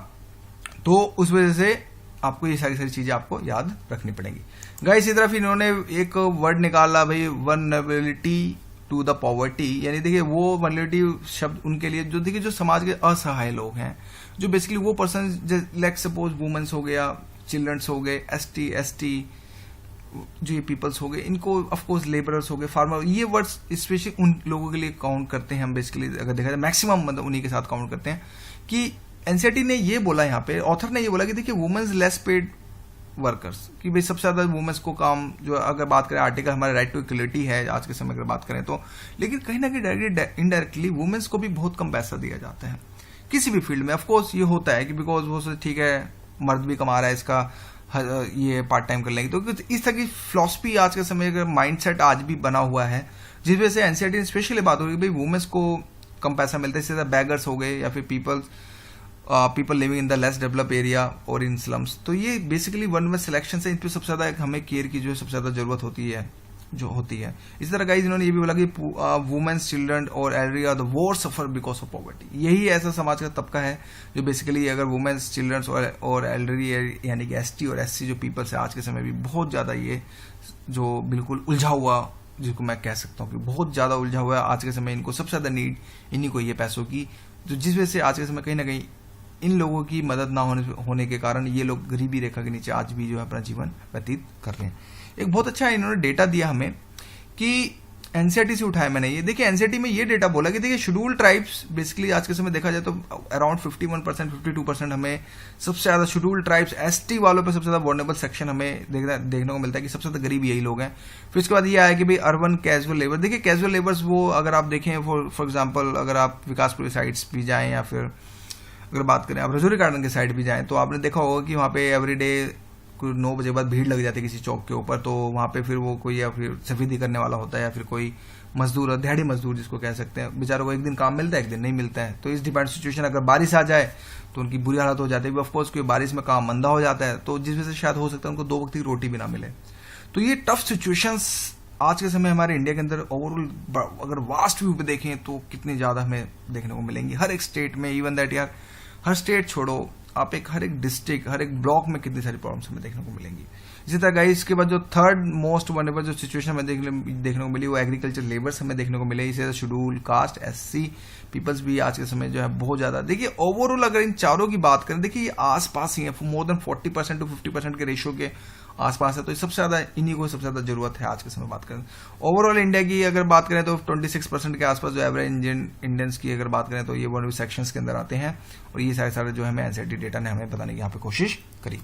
तो उस वजह से आपको ये सारी चीजें आपको याद रखनी पड़ेंगी। गाइस इसी तरफ इन्होंने एक वर्ड निकाला भाई, वल्नरेबिलिटी टू द पॉवर्टी, यानी देखिए वो वल्नरेबिलिटी शब्द उनके लिए जो देखिए जो समाज के असहाय लोग हैं, जो बेसिकली वो पर्सन लाइक सपोज वुमेन्स हो गया, चिल्ड्रंस हो गए, एसटी जो ये पीपल्स हो गए, इनको ऑफकोर्स लेबरर्स हो गए, फार्मर, ये वर्ड्स स्पेशली उन लोगों के लिए काउंट करते हैं हम बेसिकली, अगर देखा जाए मैक्सिमम मतलब उन्हीं के साथ काउंट करते हैं। कि एनसीईआरटी ने ये बोला, यहाँ पे ऑथर ने ये बोला कि देखिए वुमेन्स लेस पेड वर्कर्स, कि भाई सबसे ज्यादा वुमेन्स को काम, जो अगर बात करें आर्टिकल हमारे राइट टू इक्वलिटी है आज के समय अगर बात करें तो, लेकिन कहीं ना कहीं डायरेक्टली इनडायरेक्टली वुमेन्स को भी बहुत कम पैसा दिया जाता है किसी भी फील्ड में। ऑफकोर्स ये होता है कि बिकॉज वो ठीक है मर्द भी कमा रहा है, इसका ये पार्ट टाइम कर लेंगे, तो इस तरह की फिलॉसफी आज के समय का माइंडसेट आज भी बना हुआ है, जिस वजह से एनसीईआरटी स्पेशली बात हो रही है भाई वुमेन्स को कम पैसा मिलता है। इससे बैगर्स हो गए या फिर people living in the less develop area और इन स्लम्स, तो ये बेसिकली वन वे सिलेक्शन से इन पर सबसे ज्यादा हमें केयर की जो है सबसे ज्यादा जरूरत होती है। इसी तरह गाइस इन्होंने ये भी बोला कि वुमेन्स, चिल्ड्रन और एल्डरी आर द वोर सफर बिकॉज ऑफ पॉवर्टी। यही ऐसा समाज का तबका है जो बेसिकली अगर वुमेन्स, चिल्ड्रन और एल्डरी यानी कि एसटी और एससी जो पीपल्स है आज के समय भी बहुत ज्यादा ये जो बिल्कुल उलझा हुआ, जिसको मैं कह सकता हूँ कि बहुत ज्यादा उलझा हुआ है आज के समय, इनको सबसे ज्यादा नीड इन्हीं को ये पैसों की, जो जिस वजह से आज के समय कहीं ना कहीं इन लोगों की मदद ना होने के कारण ये लोग गरीबी रेखा के नीचे आज भी जो है अपना जीवन व्यतीत कर रहे हैं। एक बहुत अच्छा इन्होंने डेटा दिया हमें कि एनसीईआरटी से उठाया मैंने ये, देखिए एनसीईआरटी में ये डेटा बोला कि देखिए शेड्यूल ट्राइब्स बेसिकली आज के समय देखा जाए तो अराउंड 51% 52% हमें सबसे ज्यादा शेड्यूल ट्राइब्स, एसटी वालों पे सबसे ज्यादा वल्नरेबल सेक्शन हमें देखने को मिलता है कि सबसे ज्यादा गरीब यही लोग हैं। फिर उसके बाद ये आया कि भाई अर्बन कैजुअल लेबर, देखिए कैजुअल लेबर्स वो अगर आप देखें फॉर एग्जाम्पल अगर आप विकासपुरी साइड्स भी जाएं या फिर अगर बात करें आप रजौरी गार्डन के साइड भी जाएं तो आपने देखा होगा कि वहाँ पे एवरीडे 9 बजे बाद भीड़ लग जाती है किसी चौक के ऊपर, तो वहाँ पे फिर वो कोई या फिर सफेदी करने वाला होता है या फिर कोई मजदूर, दिहाड़ी मजदूर जिसको कह सकते हैं, बेचारों को एक दिन काम मिलता है एक दिन नहीं मिलता है। तो इस डिपेंड सिचुएशन अगर बारिश आ जाए तो उनकी बुरी हालत हो जाती है, ऑफकोर्स क्योंकि बारिश में काम मंदा हो जाता है, तो जिस वजह से शायद हो सकता है उनको 2 वक्त की रोटी भी ना मिले। तो ये टफ सिचुएशंस आज के समय हमारे इंडिया के अंदर ओवरऑल अगर वास्ट व्यू पे देखें तो कितनी ज्यादा हमें देखने को मिलेंगी हर एक स्टेट में। इवन दैट यार हर स्टेट छोड़ो, आप हर एक डिस्ट्रिक्ट, हर एक ब्लॉक में कितनी सारी प्रॉब्लम्स हमें देखने को मिलेंगी। इसी तरह गाइस इसके बाद जो थर्ड मोस्ट वनरेबल जो सिचुएशन हमें देखने को मिली वो एग्रीकल्चर लेबर्स हमें देखने को मिले। इसी शेड्यूल कास्ट, एससी पीपल्स भी आज के समय जो है बहुत ज्यादा। देखिए ओवरऑल अगर इन चारों की बात करें, देखिए ये आसपास ही है, मोर देन 40% टू 50% के रेशियो के आसपास है, तो सबसे ज्यादा इन्हीं को सबसे ज्यादा जरूरत है आज के समय बात करें। ओवरऑल इंडिया की अगर बात करें तो 26% के आसपास जो एवरेज इंडियंस की अगर बात करें तो ये वन सेक्शंस के अंदर आते हैं, और ये सारे जो हमें एनसीईआरटी डेटा ने हमें बताने की यहाँ पे कोशिश करी।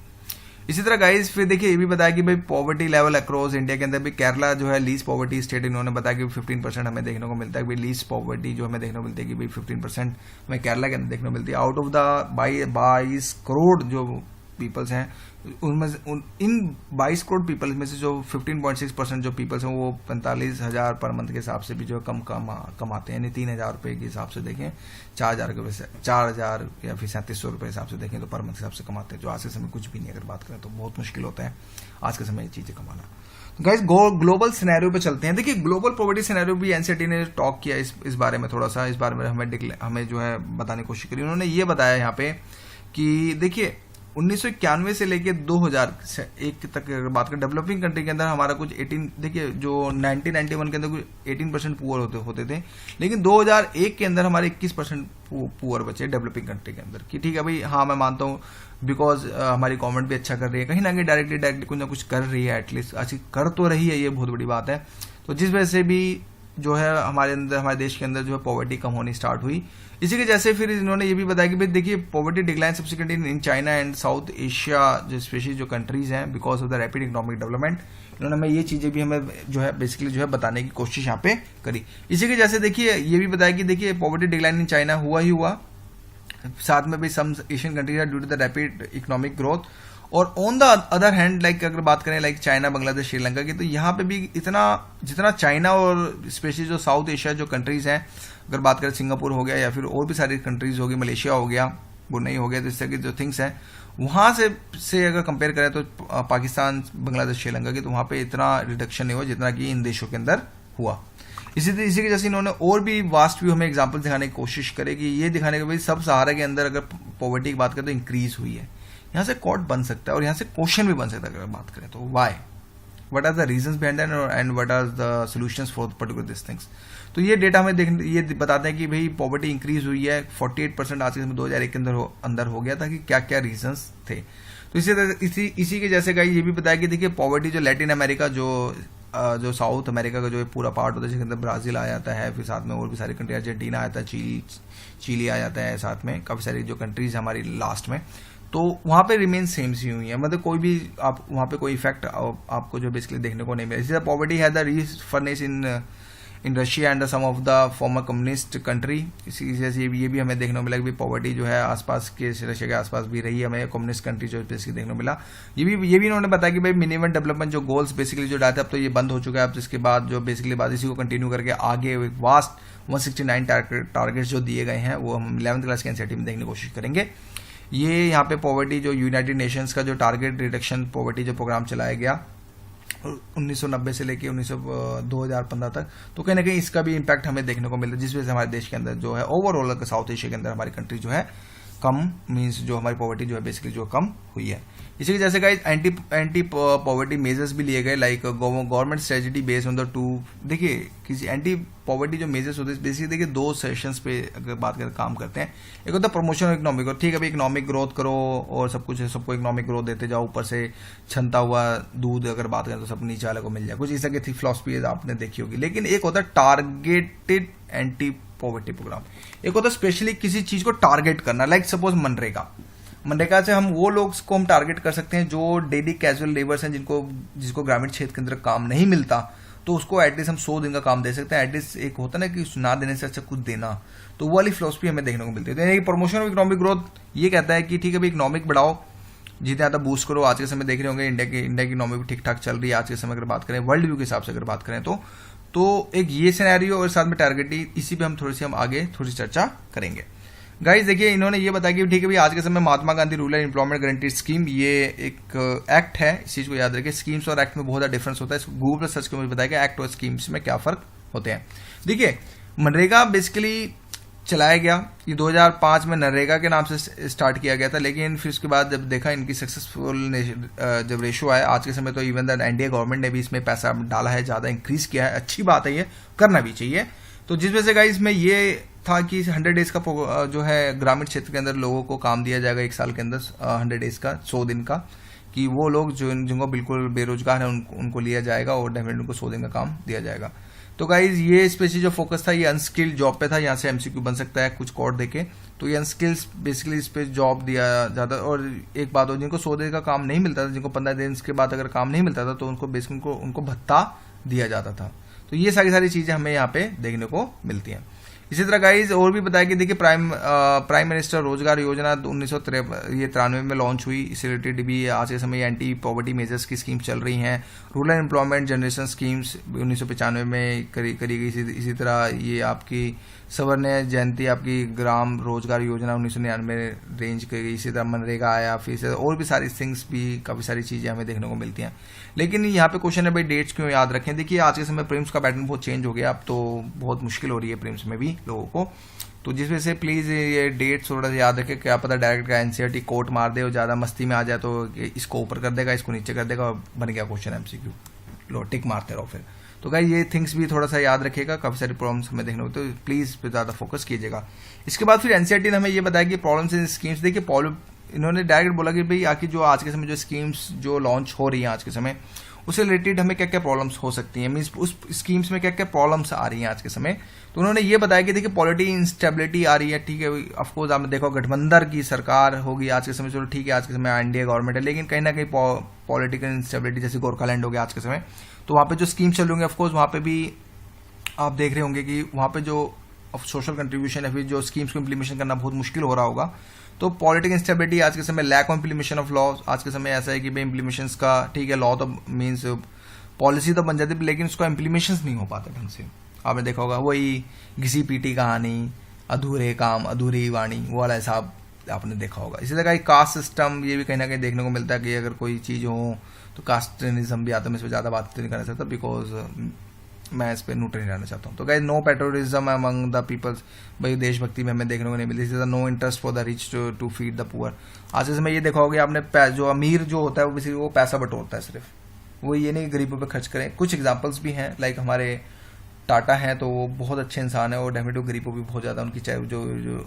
इसी तरह गाइस फिर देखिए ये भी बताया कि भाई पॉवर्टी लेवल अक्रॉस इंडिया के अंदर भी केरला जो है लीस्ट पॉवर्टी स्टेट, इन्होंने बताया कि 15% हमें देखने को मिलता है कि लीस्ट पॉवर्टी जो हमें देखने को मिलती है कि भाई 15% हमें केरला के अंदर देखने को मिलती है। आउट ऑफ द 22 करोड़ जो पीपल्स हैं उनमें इन 22 करोड़ पीपल्स में से जो 15.6% जो पीपल्स हैं वो 45,000 पर मंथ के हिसाब से भी जो कम कमाते हैं, यानी 3,000 रुपए के हिसाब से देखें 4,000 या फिर 3700 रुपए हिसाब से देखें तो पर मंथ के हिसाब से कमाते हैं, जो आज के समय कुछ भी नहीं अगर बात करें तो बहुत मुश्किल होता है आज के समय ये चीजें कमाना। तो गाइस ग्लोबल सिनेरियो पे चलते हैं। देखिए ग्लोबल पॉवर्टी सिनेरियो भी एनसीईआरटी ने टॉक किया इस बारे में, थोड़ा सा इस बारे में हमें जो है बताने की कोशिश करी। उन्होंने ये बताया यहाँ पे कि देखिए 1991 से लेके 2001 तक अगर बात करें, डेवलपिंग कंट्री के अंदर हमारा कुछ 18, देखिए जो 1991 के अंदर कुछ 18% पुअर होते थे, लेकिन 2001 के अंदर हमारे 21% पुअर बचे डेवलपिंग कंट्री के अंदर। कि ठीक है भाई, हाँ मैं मानता हूँ बिकॉज हमारी गवर्नमेंट भी अच्छा कर रही है, कहीं ना कहीं डायरेक्टली कुछ ना कुछ कर रही है, एटलीस्ट अच्छी कर तो रही है, ये बहुत बड़ी बात है। तो जिस वजह से भी जो है हमारे अंदर, हमारे देश के अंदर जो है पॉवर्टी कम होनी स्टार्ट हुई। इसी के जैसे फिर इन्होंने ये भी बताया कि भाई देखिए poverty decline subsequently in China and south Asia, जो स्पेशली जो कंट्रीज हैं, because of the rapid economic development. इन्होंने हमें ये चीजें भी हमें जो है बेसिकली जो है बताने की कोशिश यहाँ पे करी। इसी के जैसे देखिए ये भी बताया कि देखिए पॉवर्टी डिक्लाइन इन चाइना हुआ ही हुआ, साथ में भी some Asian countries are due to the rapid economic growth. और on the other hand like अगर बात करें लाइक चाइना, बांग्लादेश, श्रीलंका की, तो यहाँ पे भी इतना जितना चाइना और स्पेशली जो साउथ एशिया जो कंट्रीज हैं, अगर बात करें सिंगापुर हो गया या फिर और भी सारी कंट्रीज हो गई, मलेशिया हो गया, ब्रुनेई हो गया, तो इस तरह की जो थिंग्स हैं वहां से अगर कंपेयर करें तो पाकिस्तान, बांग्लादेश, श्रीलंका की, तो वहां पे इतना रिडक्शन नहीं हुआ जितना कि इन देशों के अंदर हुआ। इसी के जैसे इन्होंने और भी वास्ट व्यू हमें एग्जाम्पल दिखाने की कोशिश करे कि ये दिखाने के भाई सब सहारा के अंदर अगर पॉवर्टी की बात करें तो इंक्रीज हुई है। यहाँ से कॉट बन सकता है और यहाँ से क्वेश्चन भी बन सकता है अगर बात करें तो, why, what are the reasons behind and what are the solutions for particular this things. तो ये डेटा हमें ये बताते हैं कि भाई पॉवर्टी इंक्रीज हुई है 48% आज के समय 2001 के अंदर हो गया था, कि क्या क्या रीजंस थे। तो इसी के जैसे का ये भी बताया कि देखिए पॉवर्टी जो लैटिन अमेरिका, जो साउथ अमेरिका का जो पूरा पार्ट होता है, जिसके अंदर ब्राजील आ जाता है, फिर साथ में और भी सारी कंट्री, अर्जेंटीना आ जाता है, चिली आ जाता है, साथ में काफी सारी जो कंट्रीज हमारी लास्ट में, तो वहां पे रिमेन सेम सी हुई है, मतलब कोई भी आप वहां पे कोई इफेक्ट आपको जो बेसिकली देखने को नहीं मिला। इसी तरह पॉवर्टी है the reference in Russia and some of the former communist country. इसी जैसे ये भी हमें देखने को मिला कि पॉवर्टी जो है आसपास के रशिया के आसपास भी रही है, हमें कम्युनिस्ट कंट्री जो बेसिकली देखने को मिला। ये भी इन्होंने बताया कि भाई मिनिमम डेवलपमेंट जो गोल्स बेसिकली जो डालते हैं अब तो ये बंद हो चुका है। अब इसके बाद जो बेसिकली बात इसी को कंटिन्यू करके आगे एक वास्ट 169 टारगेट्स जो दिए गए हैं वो हम 11th क्लास के एनसीईआरटी में देखने की कोशिश करेंगे। ये यहाँ पे पॉवर्टी जो यूनाइटेड नेशंस का जो टारगेट रिडक्शन पॉवर्टी जो प्रोग्राम चलाया गया 1990 से लेके 2015 तक, तो कहीं ना कहीं इसका भी इम्पैक्ट हमें देखने को मिलता है, जिस वजह से हमारे देश के अंदर जो है ओवरऑल साउथ एशिया के अंदर हमारी कंट्री जो है कम मींस जो हमारी पॉवर्टी जो है बेसिकली जो कम हुई है। इसी के जैसे गाइस एंटी पॉवर्टी मेजर्स भी लिए गए, like government strategy based on the two. देखिए किसी एंटी पॉवर्टी जो मेजर्स होते हैं बेसिकली देखिए दो सेशंस पे अगर बात करें काम करते हैं। एक होता है प्रमोशन ऑफ इकोनॉमिक ग्रोथ, ठीक है भाई इकोनॉमिक ग्रोथ करो और सब कुछ सबको इकोनॉमिक ग्रोथ देते जाओ, ऊपर से छनता हुआ दूध अगर बात करें तो सब नीचे वाले को मिल जाए, कुछ इस तरह की फिलॉसफी आपने देखी होगी। लेकिन एक होता है टारगेटेड एंटी पॉवर्टी प्रोग्राम, एक होता है स्पेशली किसी चीज को टारगेट करना, लाइक सपोज मनरेगा से हम वो लोग को हम टारगेट कर सकते हैं जो डेली कैजुअल लेबर्स हैं, जिसको ग्रामीण क्षेत्र के अंदर काम नहीं मिलता, तो उसको एटलीस्ट हम 100 दिन का काम दे सकते हैं। एटलीस्ट एक होता है ना कि ना देने से अच्छा कुछ देना, तो वो वाली फिलोसफी हमें देखने को मिलती है। तो यानी कि प्रमोशन ऑफ इकोनॉमिक ग्रोथ ये कहता है कि ठीक है भाई इकोनॉमिक बढ़ाओ, जितने ज्यादा बूस्ट करो। आज के समय देख रहे होंगे इंडिया की इकोनॉमी भी ठीक ठाक चल रही है आज के समय अगर बात करें, वर्ल्ड व्यू के हिसाब से अगर बात करें तो एक ये सिनेरियो और साथ में टारगेट, इसी पे हम आगे थोड़ी चर्चा करेंगे। गाइस देखिए इन्होंने ये बताया कि ठीक है भाई आज के समय Mahatma Gandhi rural employment guarantee scheme ये एक एक्ट है, इस चीज को याद रखिए। स्कीम्स और एक्ट में बहुत ज्यादा डिफरेंस होता है, इसको गूगल पर सर्च करके मुझे बताया कि एक्ट और स्कीम्स में क्या फर्क होते हैं। देखिए मनरेगा बेसिकली चलाया गया, ये 2005 में नरेगा के नाम से स्टार्ट किया गया था, लेकिन फिर उसके बाद जब देखा इनकी सक्सेसफुल जब रेशो आया आज के समय, तो इवन द एनडीए गवर्नमेंट ने भी इसमें पैसा डाला है, ज्यादा इंक्रीज किया है, अच्छी बात है, ये करना भी चाहिए। तो जिस वजह से गाइस इसमें ये था कि 100 डेज का जो है ग्रामीण क्षेत्र के अंदर लोगों को काम दिया जाएगा एक साल के अंदर, 100 डेज का 100 दिन का, कि वो लोग जिनको बिल्कुल बेरोजगार है उनको लिया जाएगा और डेफिनेटली उनको 100 दिन का काम दिया जाएगा। तो गाइज ये स्पेशली जो फोकस था ये अनस्किल्ड जॉब पे था, यहाँ से एमसीक्यू बन सकता है कुछ कोड देके, तो ये अनस्किल्स बेसिकली इस पे जॉब दिया जाता। और एक बात हो, जिनको 100 दिन का काम नहीं मिलता था, जिनको 15 दिन के बाद अगर काम नहीं मिलता था तो उनको बेसिकली उनको भत्ता दिया जाता था। तो ये सारी चीजें हमें यहाँ पे देखने को मिलती हैं। इसी तरह गाइज और भी बताया कि देखिए प्राइम मिनिस्टर रोजगार योजना 1993 में लॉन्च हुई, इससे रिलेटेड भी आज के समय एंटी पॉवर्टी मेजर्स की स्कीम्स चल रही हैं। रूरल एम्प्लॉयमेंट जनरेशन स्कीम्स 1995 में करी गई। इसी तरह ये आपकी स्वर्ण जयंती आपकी ग्राम रोजगार योजना 1999 रेंज की गई। इसी तरह मनरेगा आया, फिर और भी सारी थिंग्स भी काफी सारी चीजें हमें देखने को मिलती हैं। लेकिन यहाँ पे क्वेश्चन है भाई डेट्स क्यों याद रखें। देखिए आज के समय प्रीम्स का पैटर्न बहुत चेंज हो गया, अब तो बहुत मुश्किल हो रही है प्रीम्स में भी लोगों को, तो जिस वजह से प्लीज़ ये डेट थोड़ा सा याद रखें, क्या पता डायरेक्ट का एनसीईआरटी कोट मार दे और ज़्यादा मस्ती में आ जाए तो इसको ऊपर कर देगा, इसको नीचे कर देगा और बन गया क्वेश्चन एमसीक्यू, लो टिक मारते रहो फिर। तो गाइस ये थिंग्स भी थोड़ा सा याद रखिएगा, काफ़ी सारी प्रॉब्लम्स हमें देखने को, तो प्लीज़ पे ज़्यादा फोकस कीजिएगा। इसके बाद फिर एनसीईआरटी ने हमें ये बताया कि प्रॉब्लम्स इन स्कीम्स, देखिए इन्होंने डायरेक्ट बोला कि भाई आखिर जो आज के समय जो स्कीम्स जो लॉन्च हो रही हैं आज के समय, उससे रिलेटेड हमें क्या क्या प्रॉब्लम्स हो सकती हैं, मीन्स उस स्कीम्स में क्या क्या प्रॉब्लम्स आ रही हैं आज के समय। तो उन्होंने ये बताया कि देखिए पॉलिटी इंस्टेबिलिटी आ रही है, ठीक है, ऑफकोर्स आपने देखो गठबंधन की सरकार होगी आज के समय, चलो ठीक है आज के समय एनडीए गवर्नमेंट है, लेकिन कहीं ना कहीं पॉलिटिकल इंस्टेबिलिटी, जैसे गोरखालैंड हो गया आज के समय, तो वहाँ पे जो स्कीम चल रही होंगी ऑफकोर्स वहाँ पे भी आप देख रहे होंगे कि वहाँ पे जो सोशल कंट्रीब्यूशन है, फिर जो स्कीम्स को इम्प्लीमेशन करना बहुत मुश्किल हो रहा होगा। तो पॉलिटिकल इंस्टेबिलिटी आज के समय, lack of implementation of law, आज के समय ऐसा है कि भाई इम्प्लीमेशन का ठीक है, लॉ तो मीन्स पॉलिसी तो बन जाती है लेकिन उसका इम्प्लीमेशन नहीं हो पाता ढंग से। आपने देखा होगा वही घिसी पीटी कहानी, अधूरे काम अधूरी वाणी, वो वाला हिसाब आपने देखा होगा। इसी तरह कास्ट सिस्टम, ये भी कहीं ना कहीं देखने को मिलता है कि अगर कोई चीज़ हो तो कास्टनिज्म भी आता है। मैं इस पर ज़्यादा बात नहीं करना चाहता बिकॉज मैं इस पर न्यूट्रल नहीं रहना चाहता हूँ। तो guys no patriotism among the peoples, भाई देशभक्ति में हमें देखने को नहीं मिलती। No interest for the rich to feed the poor. आज के समय ये देखा होगा आपने, जो अमीर जो होता है वो बेसिकली वो पैसा बटोरता है सिर्फ, वो ये नहीं गरीबों पे खर्च करें। कुछ एग्जांपल्स भी हैं, लाइक हमारे टाटा हैं तो वो बहुत अच्छे इंसान है और डेफिनेटली गरीबों भी बहुत ज़्यादा उनकी जो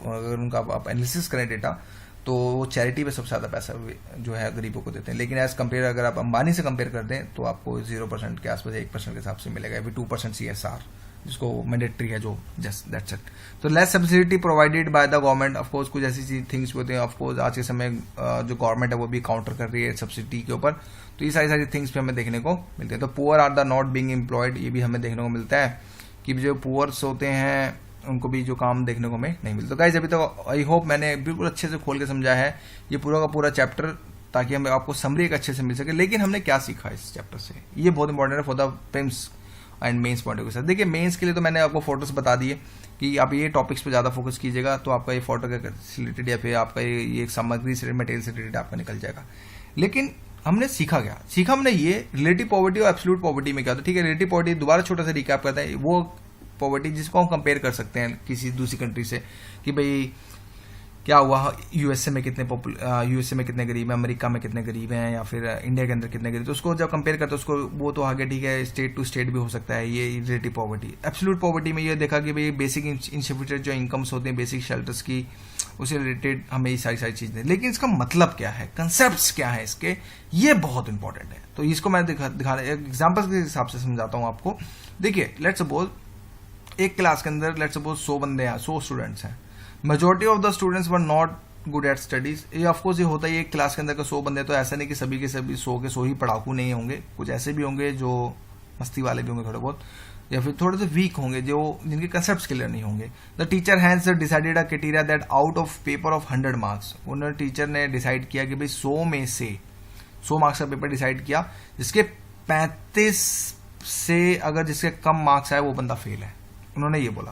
अगर उनका आप एनालिसिस करें डेटा तो वो चैरिटी पे सबसे ज़्यादा पैसा जो है गरीबों को देते हैं। लेकिन एज कम्पेयर अगर आप अंबानी से कंपेयर कर दें तो आपको 0% के आसपास 1% के हिसाब से मिलेगा, अभी 2% CSR जिसको मैंडेटरी है जो जस्ट दैट्स इट। तो less subsidy provided by the government, of course कुछ ऐसी थिंग्स होते हैं, ऑफकोर्स आज के समय जो गवर्नमेंट है वो भी काउंटर कर रही है सब्सिडी के ऊपर। तो ये सारी थिंग्स भी हमें देखने को मिलते हैं। तो poor are the not being employed, ये भी हमें देखने को मिलता है कि जो पुअर्स होते हैं उनको भी जो काम देखने को हमें नहीं मिलता। तो गाइस अभी तक आई होप मैंने बिल्कुल अच्छे से खोल के समझाया है ये पूरा का पूरा चैप्टर, ताकि हमें आपको समरी एक अच्छे से मिल सके। लेकिन हमने क्या सीखा इस चैप्टर से, ये बहुत इंपॉर्टेंट है for the prelims and mains point of view से। देखिए मेंस के लिए तो मैंने आपको फोटोस बता दिए कि आप ये टॉपिक्स पे ज़्यादा फोकस कीजिएगा तो आपका ये फोटो के रिलेटेड या फिर आपका ये सामग्री से मटेरियल से रिलेटेड आपका निकल जाएगा। लेकिन हमने सीखा क्या, सीखा हमने ये रिलेटिव पॉवर्टी और एब्सोल्यूट पॉवर्टी में क्या होता है। ठीक है, रिलेटिव पॉवर्टी दोबारा छोटा सा रिकैप करते हैं, वो पॉवर्टी जिसको हम कंपेयर कर सकते हैं किसी दूसरी कंट्री से कि भाई क्या हुआ, यूएसए में कितने गरीब हैं, अमेरिका में कितने गरीब हैं, या फिर इंडिया के अंदर कितने गरीब, तो उसको जब कंपेयर करते हैं उसको वो तो आगे ठीक है स्टेट टू स्टेट भी हो सकता है ये रिलेटिव पॉवर्टी। एब्सोल्यूट पॉवर्टी में ये देखा कि भाई बेसिक इनसफिशिएंट जो इनकम्स होते हैं बेसिक शेल्टर्स की, उससे रिलेटेड हमें ये सारी चीजें। लेकिन इसका मतलब क्या है, कंसेप्ट क्या है इसके, ये बहुत इंपॉर्टेंट है। तो इसको मैं दिखा एग्जाम्पल्स के हिसाब से समझाता हूँ आपको। देखिए लेट्स सपोज एक क्लास के अंदर लेट्स सपोज 100 बंदे हैं, 100 स्टूडेंट्स हैं, majority of the students were not good at studies. ये ऑफकोर्स ये होता है, एक क्लास के अंदर का 100 बंदे, तो ऐसा नहीं कि सभी के सभी 100 के 100 ही पढ़ाकू नहीं होंगे, कुछ ऐसे भी होंगे जो मस्ती वाले भी होंगे थोड़े बहुत, या फिर थोड़े से वीक होंगे जो जिनके कंसेप्ट क्लियर नहीं होंगे। The teacher has decided a criteria that out of paper of 100 marks, उन्होंने टीचर ने डिसाइड किया कि भाई 100 में से 100 मार्क्स का पेपर डिसाइड किया, जिसके 35 से अगर जिसके कम मार्क्स आए वो बंदा फेल है। उन्होंने ये बोला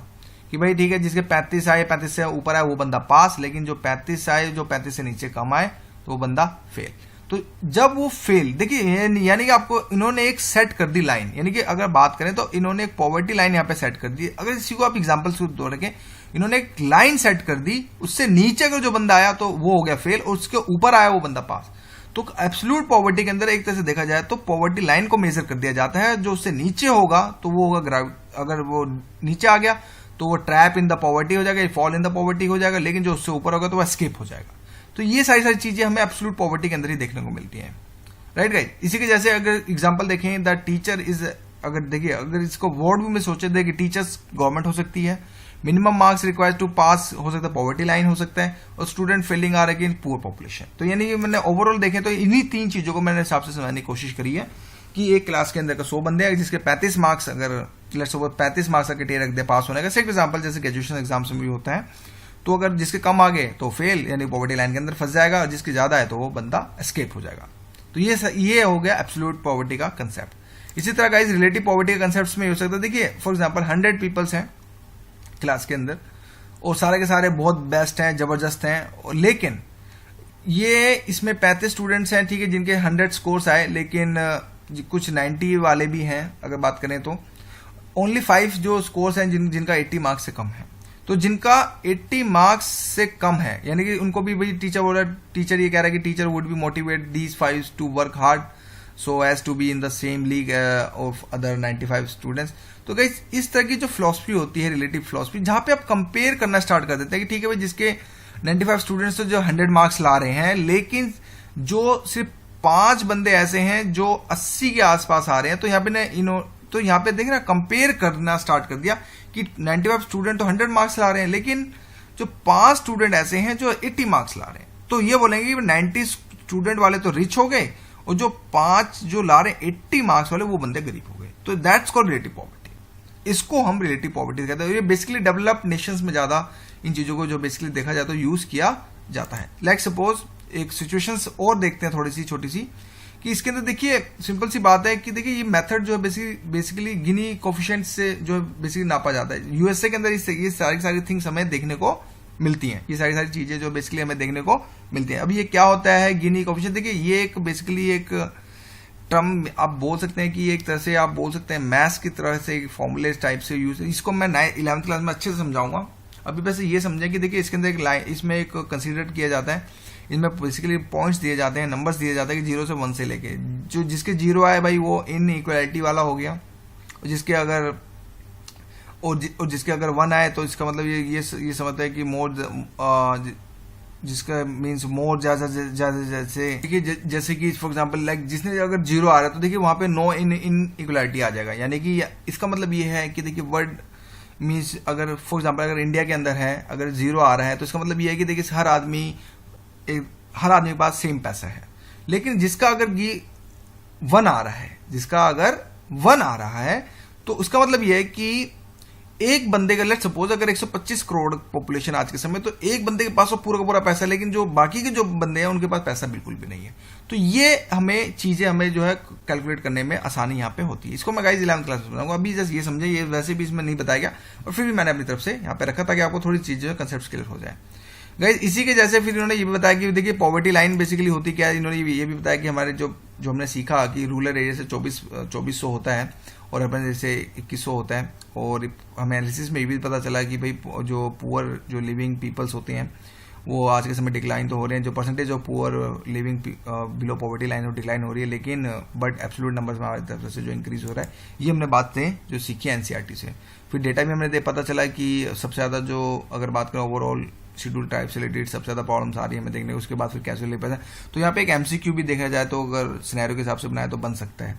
कि भाई ठीक है जिसके 35 आए, 35 से ऊपर आए वो बंदा पास, लेकिन जो 35 आए, जो 35 से नीचे कम आए तो वो बंदा फेल। तो जब वो फेल, देखिए यानी कि आपको इन्होंने एक सेट कर दी लाइन, यानी कि अगर बात करें तो इन्होंने एक पॉवर्टी लाइन यहाँ पे सेट कर दी। अगर इसी को आप एग्जांपल्स दो रखें, इन्होंने एक लाइन सेट कर दी, उससे नीचे अगर जो बंदा आया तो वो हो गया फेल, और उसके ऊपर आया वो बंदा पास। तो एब्सोल्यूट पॉवर्टी के अंदर एक तरह से देखा जाए तो पॉवर्टी लाइन को मेजर कर दिया जाता है, जो उससे नीचे होगा तो वो होगा अगर वो नीचे आ गया तो वो ट्रैप इन द पॉवर्टी हो जाएगा, फॉल इन द पॉवर्टी हो जाएगा, लेकिन जो उससे ऊपर होगा तो वो एस्केप हो जाएगा। तो ये सारी चीजें हमें एब्सोल्यूट पॉवर्टी के अंदर ही देखने को मिलती हैं, राइट गाइस। इसी के जैसे अगर एग्जांपल देखें, द टीचर इज, अगर देखिए अगर इसको वर्ड में सोचे देखिए, टीचर्स गवर्नमेंट हो सकती है, मिनिमम मार्क्स रिक्वायर्ड टू पास हो सकता है, पॉवर्टी लाइन हो सकता है, और स्टूडेंट फेलिंग आ रही है पुअर पॉपुलेशन। तो यानी कि मैंने ओवरऑल देखें तो इन्हीं 3 चीजों को मैंने हिसाब से समझने की कोशिश करी है कि एक क्लास के अंदर का 100 बंदे हैं जिसके 35 मार्क्स, अगर लेट्स सपोज 35 मार्क्स का क्राइटेरिया रख दे पास होने का, सिर्फ एग्जांपल जैसे ग्रेजुएशन एग्जाम्स में भी होता है, तो अगर जिसके कम आ गए तो फेल यानी पॉवर्टी लाइन के अंदर फंस जाएगा, और जिसके ज्यादा है तो वो बंदा एस्केप हो जाएगा। तो ये हो गया एब्सोल्यूट पॉवर्टी का कंसेप्ट। इसी तरह गाइस रिलेटिव पॉवर्टी के कंसेप्ट में हो सकता है, देखिए फॉर एग्जांपल 100 पीपल्स हैं क्लास के अंदर और सारे के सारे बहुत बेस्ट हैं, जबरदस्त हैं, लेकिन ये इसमें 35 स्टूडेंट्स हैं, ठीक है, जिनके 100 स्कोर्स आए, लेकिन कुछ 90 वाले भी हैं अगर बात करें तो, ओनली 5 जो स्कोर्स हैं जिनका 80 मार्क्स से कम है। तो जिनका 80 मार्क्स से कम है, यानी कि उनको भी भाई टीचर बोल रहा है, टीचर ये कह रहा है कि teacher would be motivate these 5 to work hard so as to be in the same league of other 95 students. तो गाइस इस तरह की जो फिलॉसफी होती है, रिलेटिव फिलॉसफी, जहां पे आप कंपेयर करना स्टार्ट कर देते हैं कि ठीक है भाई जिसके 95 स्टूडेंट्स तो जो 100 मार्क्स ला रहे हैं, लेकिन जो सिर्फ 5 बंदे ऐसे हैं जो 80 के आसपास आ रहे हैं, तो यहाँ पे तो यहाँ पे देखिए ना कंपेयर करना स्टार्ट कर दिया कि 95 स्टूडेंट तो 100 मार्क्स ला रहे हैं, लेकिन जो 5 स्टूडेंट ऐसे हैं जो 80 मार्क्स ला रहे हैं, तो ये बोलेंगे कि 90 स्टूडेंट वाले तो रिच हो गए और जो 5 जो ला रहे हैं 80 मार्क्स वाले वो बंदे गरीब हो गए। तो दैट्स कॉल्ड रिलेटिव पॉवर्टी। इसको हम रिलेटिव पॉवर्टी कहते हैं। ये बेसिकली डेवलप्ड नेशंस में ज्यादा इन चीजों को जो बेसिकली देखा जाए तो यूज किया जाता है। लाइक सपोज एक सिचुएशंस और देखते हैं थोड़ी सी छोटी सी, कि इसके अंदर देखिए सिंपल सी बात है कि देखिए ये मेथड जो है बेसिकली गिनी कोफिशिएंट से जो बेसिकली नापा जाता है। यूएसए के अंदर ये सारी थिंग्स हमें देखने को मिलती हैं, ये सारी चीजें जो बेसिकली हमें देखने को मिलती हैं। अभी ये क्या होता है गिनी कोफिशिएंट, देखिए ये एक बेसिकली एक टर्म आप बोल सकते हैं कि एक तरह से आप बोल सकते हैं मैथ्स की तरह से फॉर्मूले टाइप से यूज, इसको मैं 11th क्लास में अच्छे से समझाऊंगा। अभी वैसे ये समझें कि देखिए इसके अंदर एक लाइन, इसमें एक कंसीडर किया जाता है, इनमें बेसिकली पॉइंट्स दिए जाते हैं, नंबर्स दिए जाते हैं कि 0 से 1 से लेके, जो जिसके 0 आए भाई वो इन इक्वालिटी वाला हो गया, और जिसके अगर और जिसके अगर 1 आए तो इसका मतलब ये समझता है कि मोर जिसका मीन्स मोर ज्यादा जैसे देखिए जैसे कि फॉर एग्जांपल लाइक जिसने अगर 0 आ रहा है तो देखिए वहां पे नो इन इक्वालिटी आ जाएगा। यानी कि इसका मतलब ये है कि देखिए वर्ड मीन्स अगर फॉर एग्जांपल अगर इंडिया के अंदर है अगर 0 आ रहा है तो इसका मतलब ये है कि देखिए हर आदमी के पास सेम पैसा है, लेकिन जिसका अगर 1 आ रहा है, जिसका अगर 1 आ रहा है तो उसका मतलब यह है कि एक बंदे का, लेट्स सपोज अगर 125 करोड़ पॉपुलेशन आज के समय, तो एक बंदे के पास वो पूरा का पूरा पैसा है, लेकिन जो बाकी के जो बंदे हैं उनके पास पैसा बिल्कुल भी नहीं है। तो ये हमें चीजें हमें जो है कैलकुलेट करने में आसानी यहाँ पे होती है। इसको मैं गाइस 11th क्लास में बताऊंगा। अभी जस्ट ये समझे, ये वैसे भी इसमें नहीं बताया गया और फिर भी मैंने अपनी तरफ से यहाँ पे रखा ताकि आपको थोड़ी चीजें कंसेप्ट क्लियर हो जाए। गाइस इसी के जैसे फिर इन्होंने ये भी बताया कि देखिए पॉवर्टी लाइन बेसिकली होती क्या है। इन्होंने ये भी बताया कि हमारे जो हमने सीखा कि रूरल एरिया से 2400 होता है और अर्बन एरिया से 2100 होता है, और हमें एनालिसिस में ये भी पता चला कि भाई जो पुअर जो लिविंग पीपल्स होते हैं वो आज के समय डिक्लाइन तो हो रहे हैं, जो percentage of poor living below poverty line और डिक्लाइन हो रही है, लेकिन बट एब्सोल्यूट नंबर्स में हमारी तरफ से जो इंक्रीज हो रहा है, ये हमने बातें जो सीखी है एनसीईआरटी से। फिर डेटा भी हमने पता चला कि सबसे ज्यादा जो अगर बात करें ओवरऑल शेड्यूल टाइप से रिलेटेड सबसे ज्यादा प्रॉब्लम्स आ रही है हमें देखने को। उसके बाद फिर कैसे ले पाता है, तो यहाँ पे एक एमसीक्यू भी देखा जाए तो अगर सिनेरियो के हिसाब से बनाए तो बन सकता है।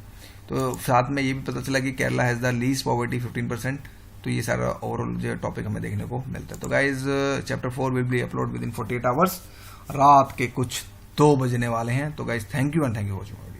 तो साथ में ये भी पता चला कि Kerala has the least poverty 15%। तो ये सारा ओवरऑल जो टॉपिक हमें देखने को मिलता है। तो guys chapter 4 will be upload with in 48 hours, रात के कुछ 2 बजने वाले हैं। तो guys thank you and thank you for watching.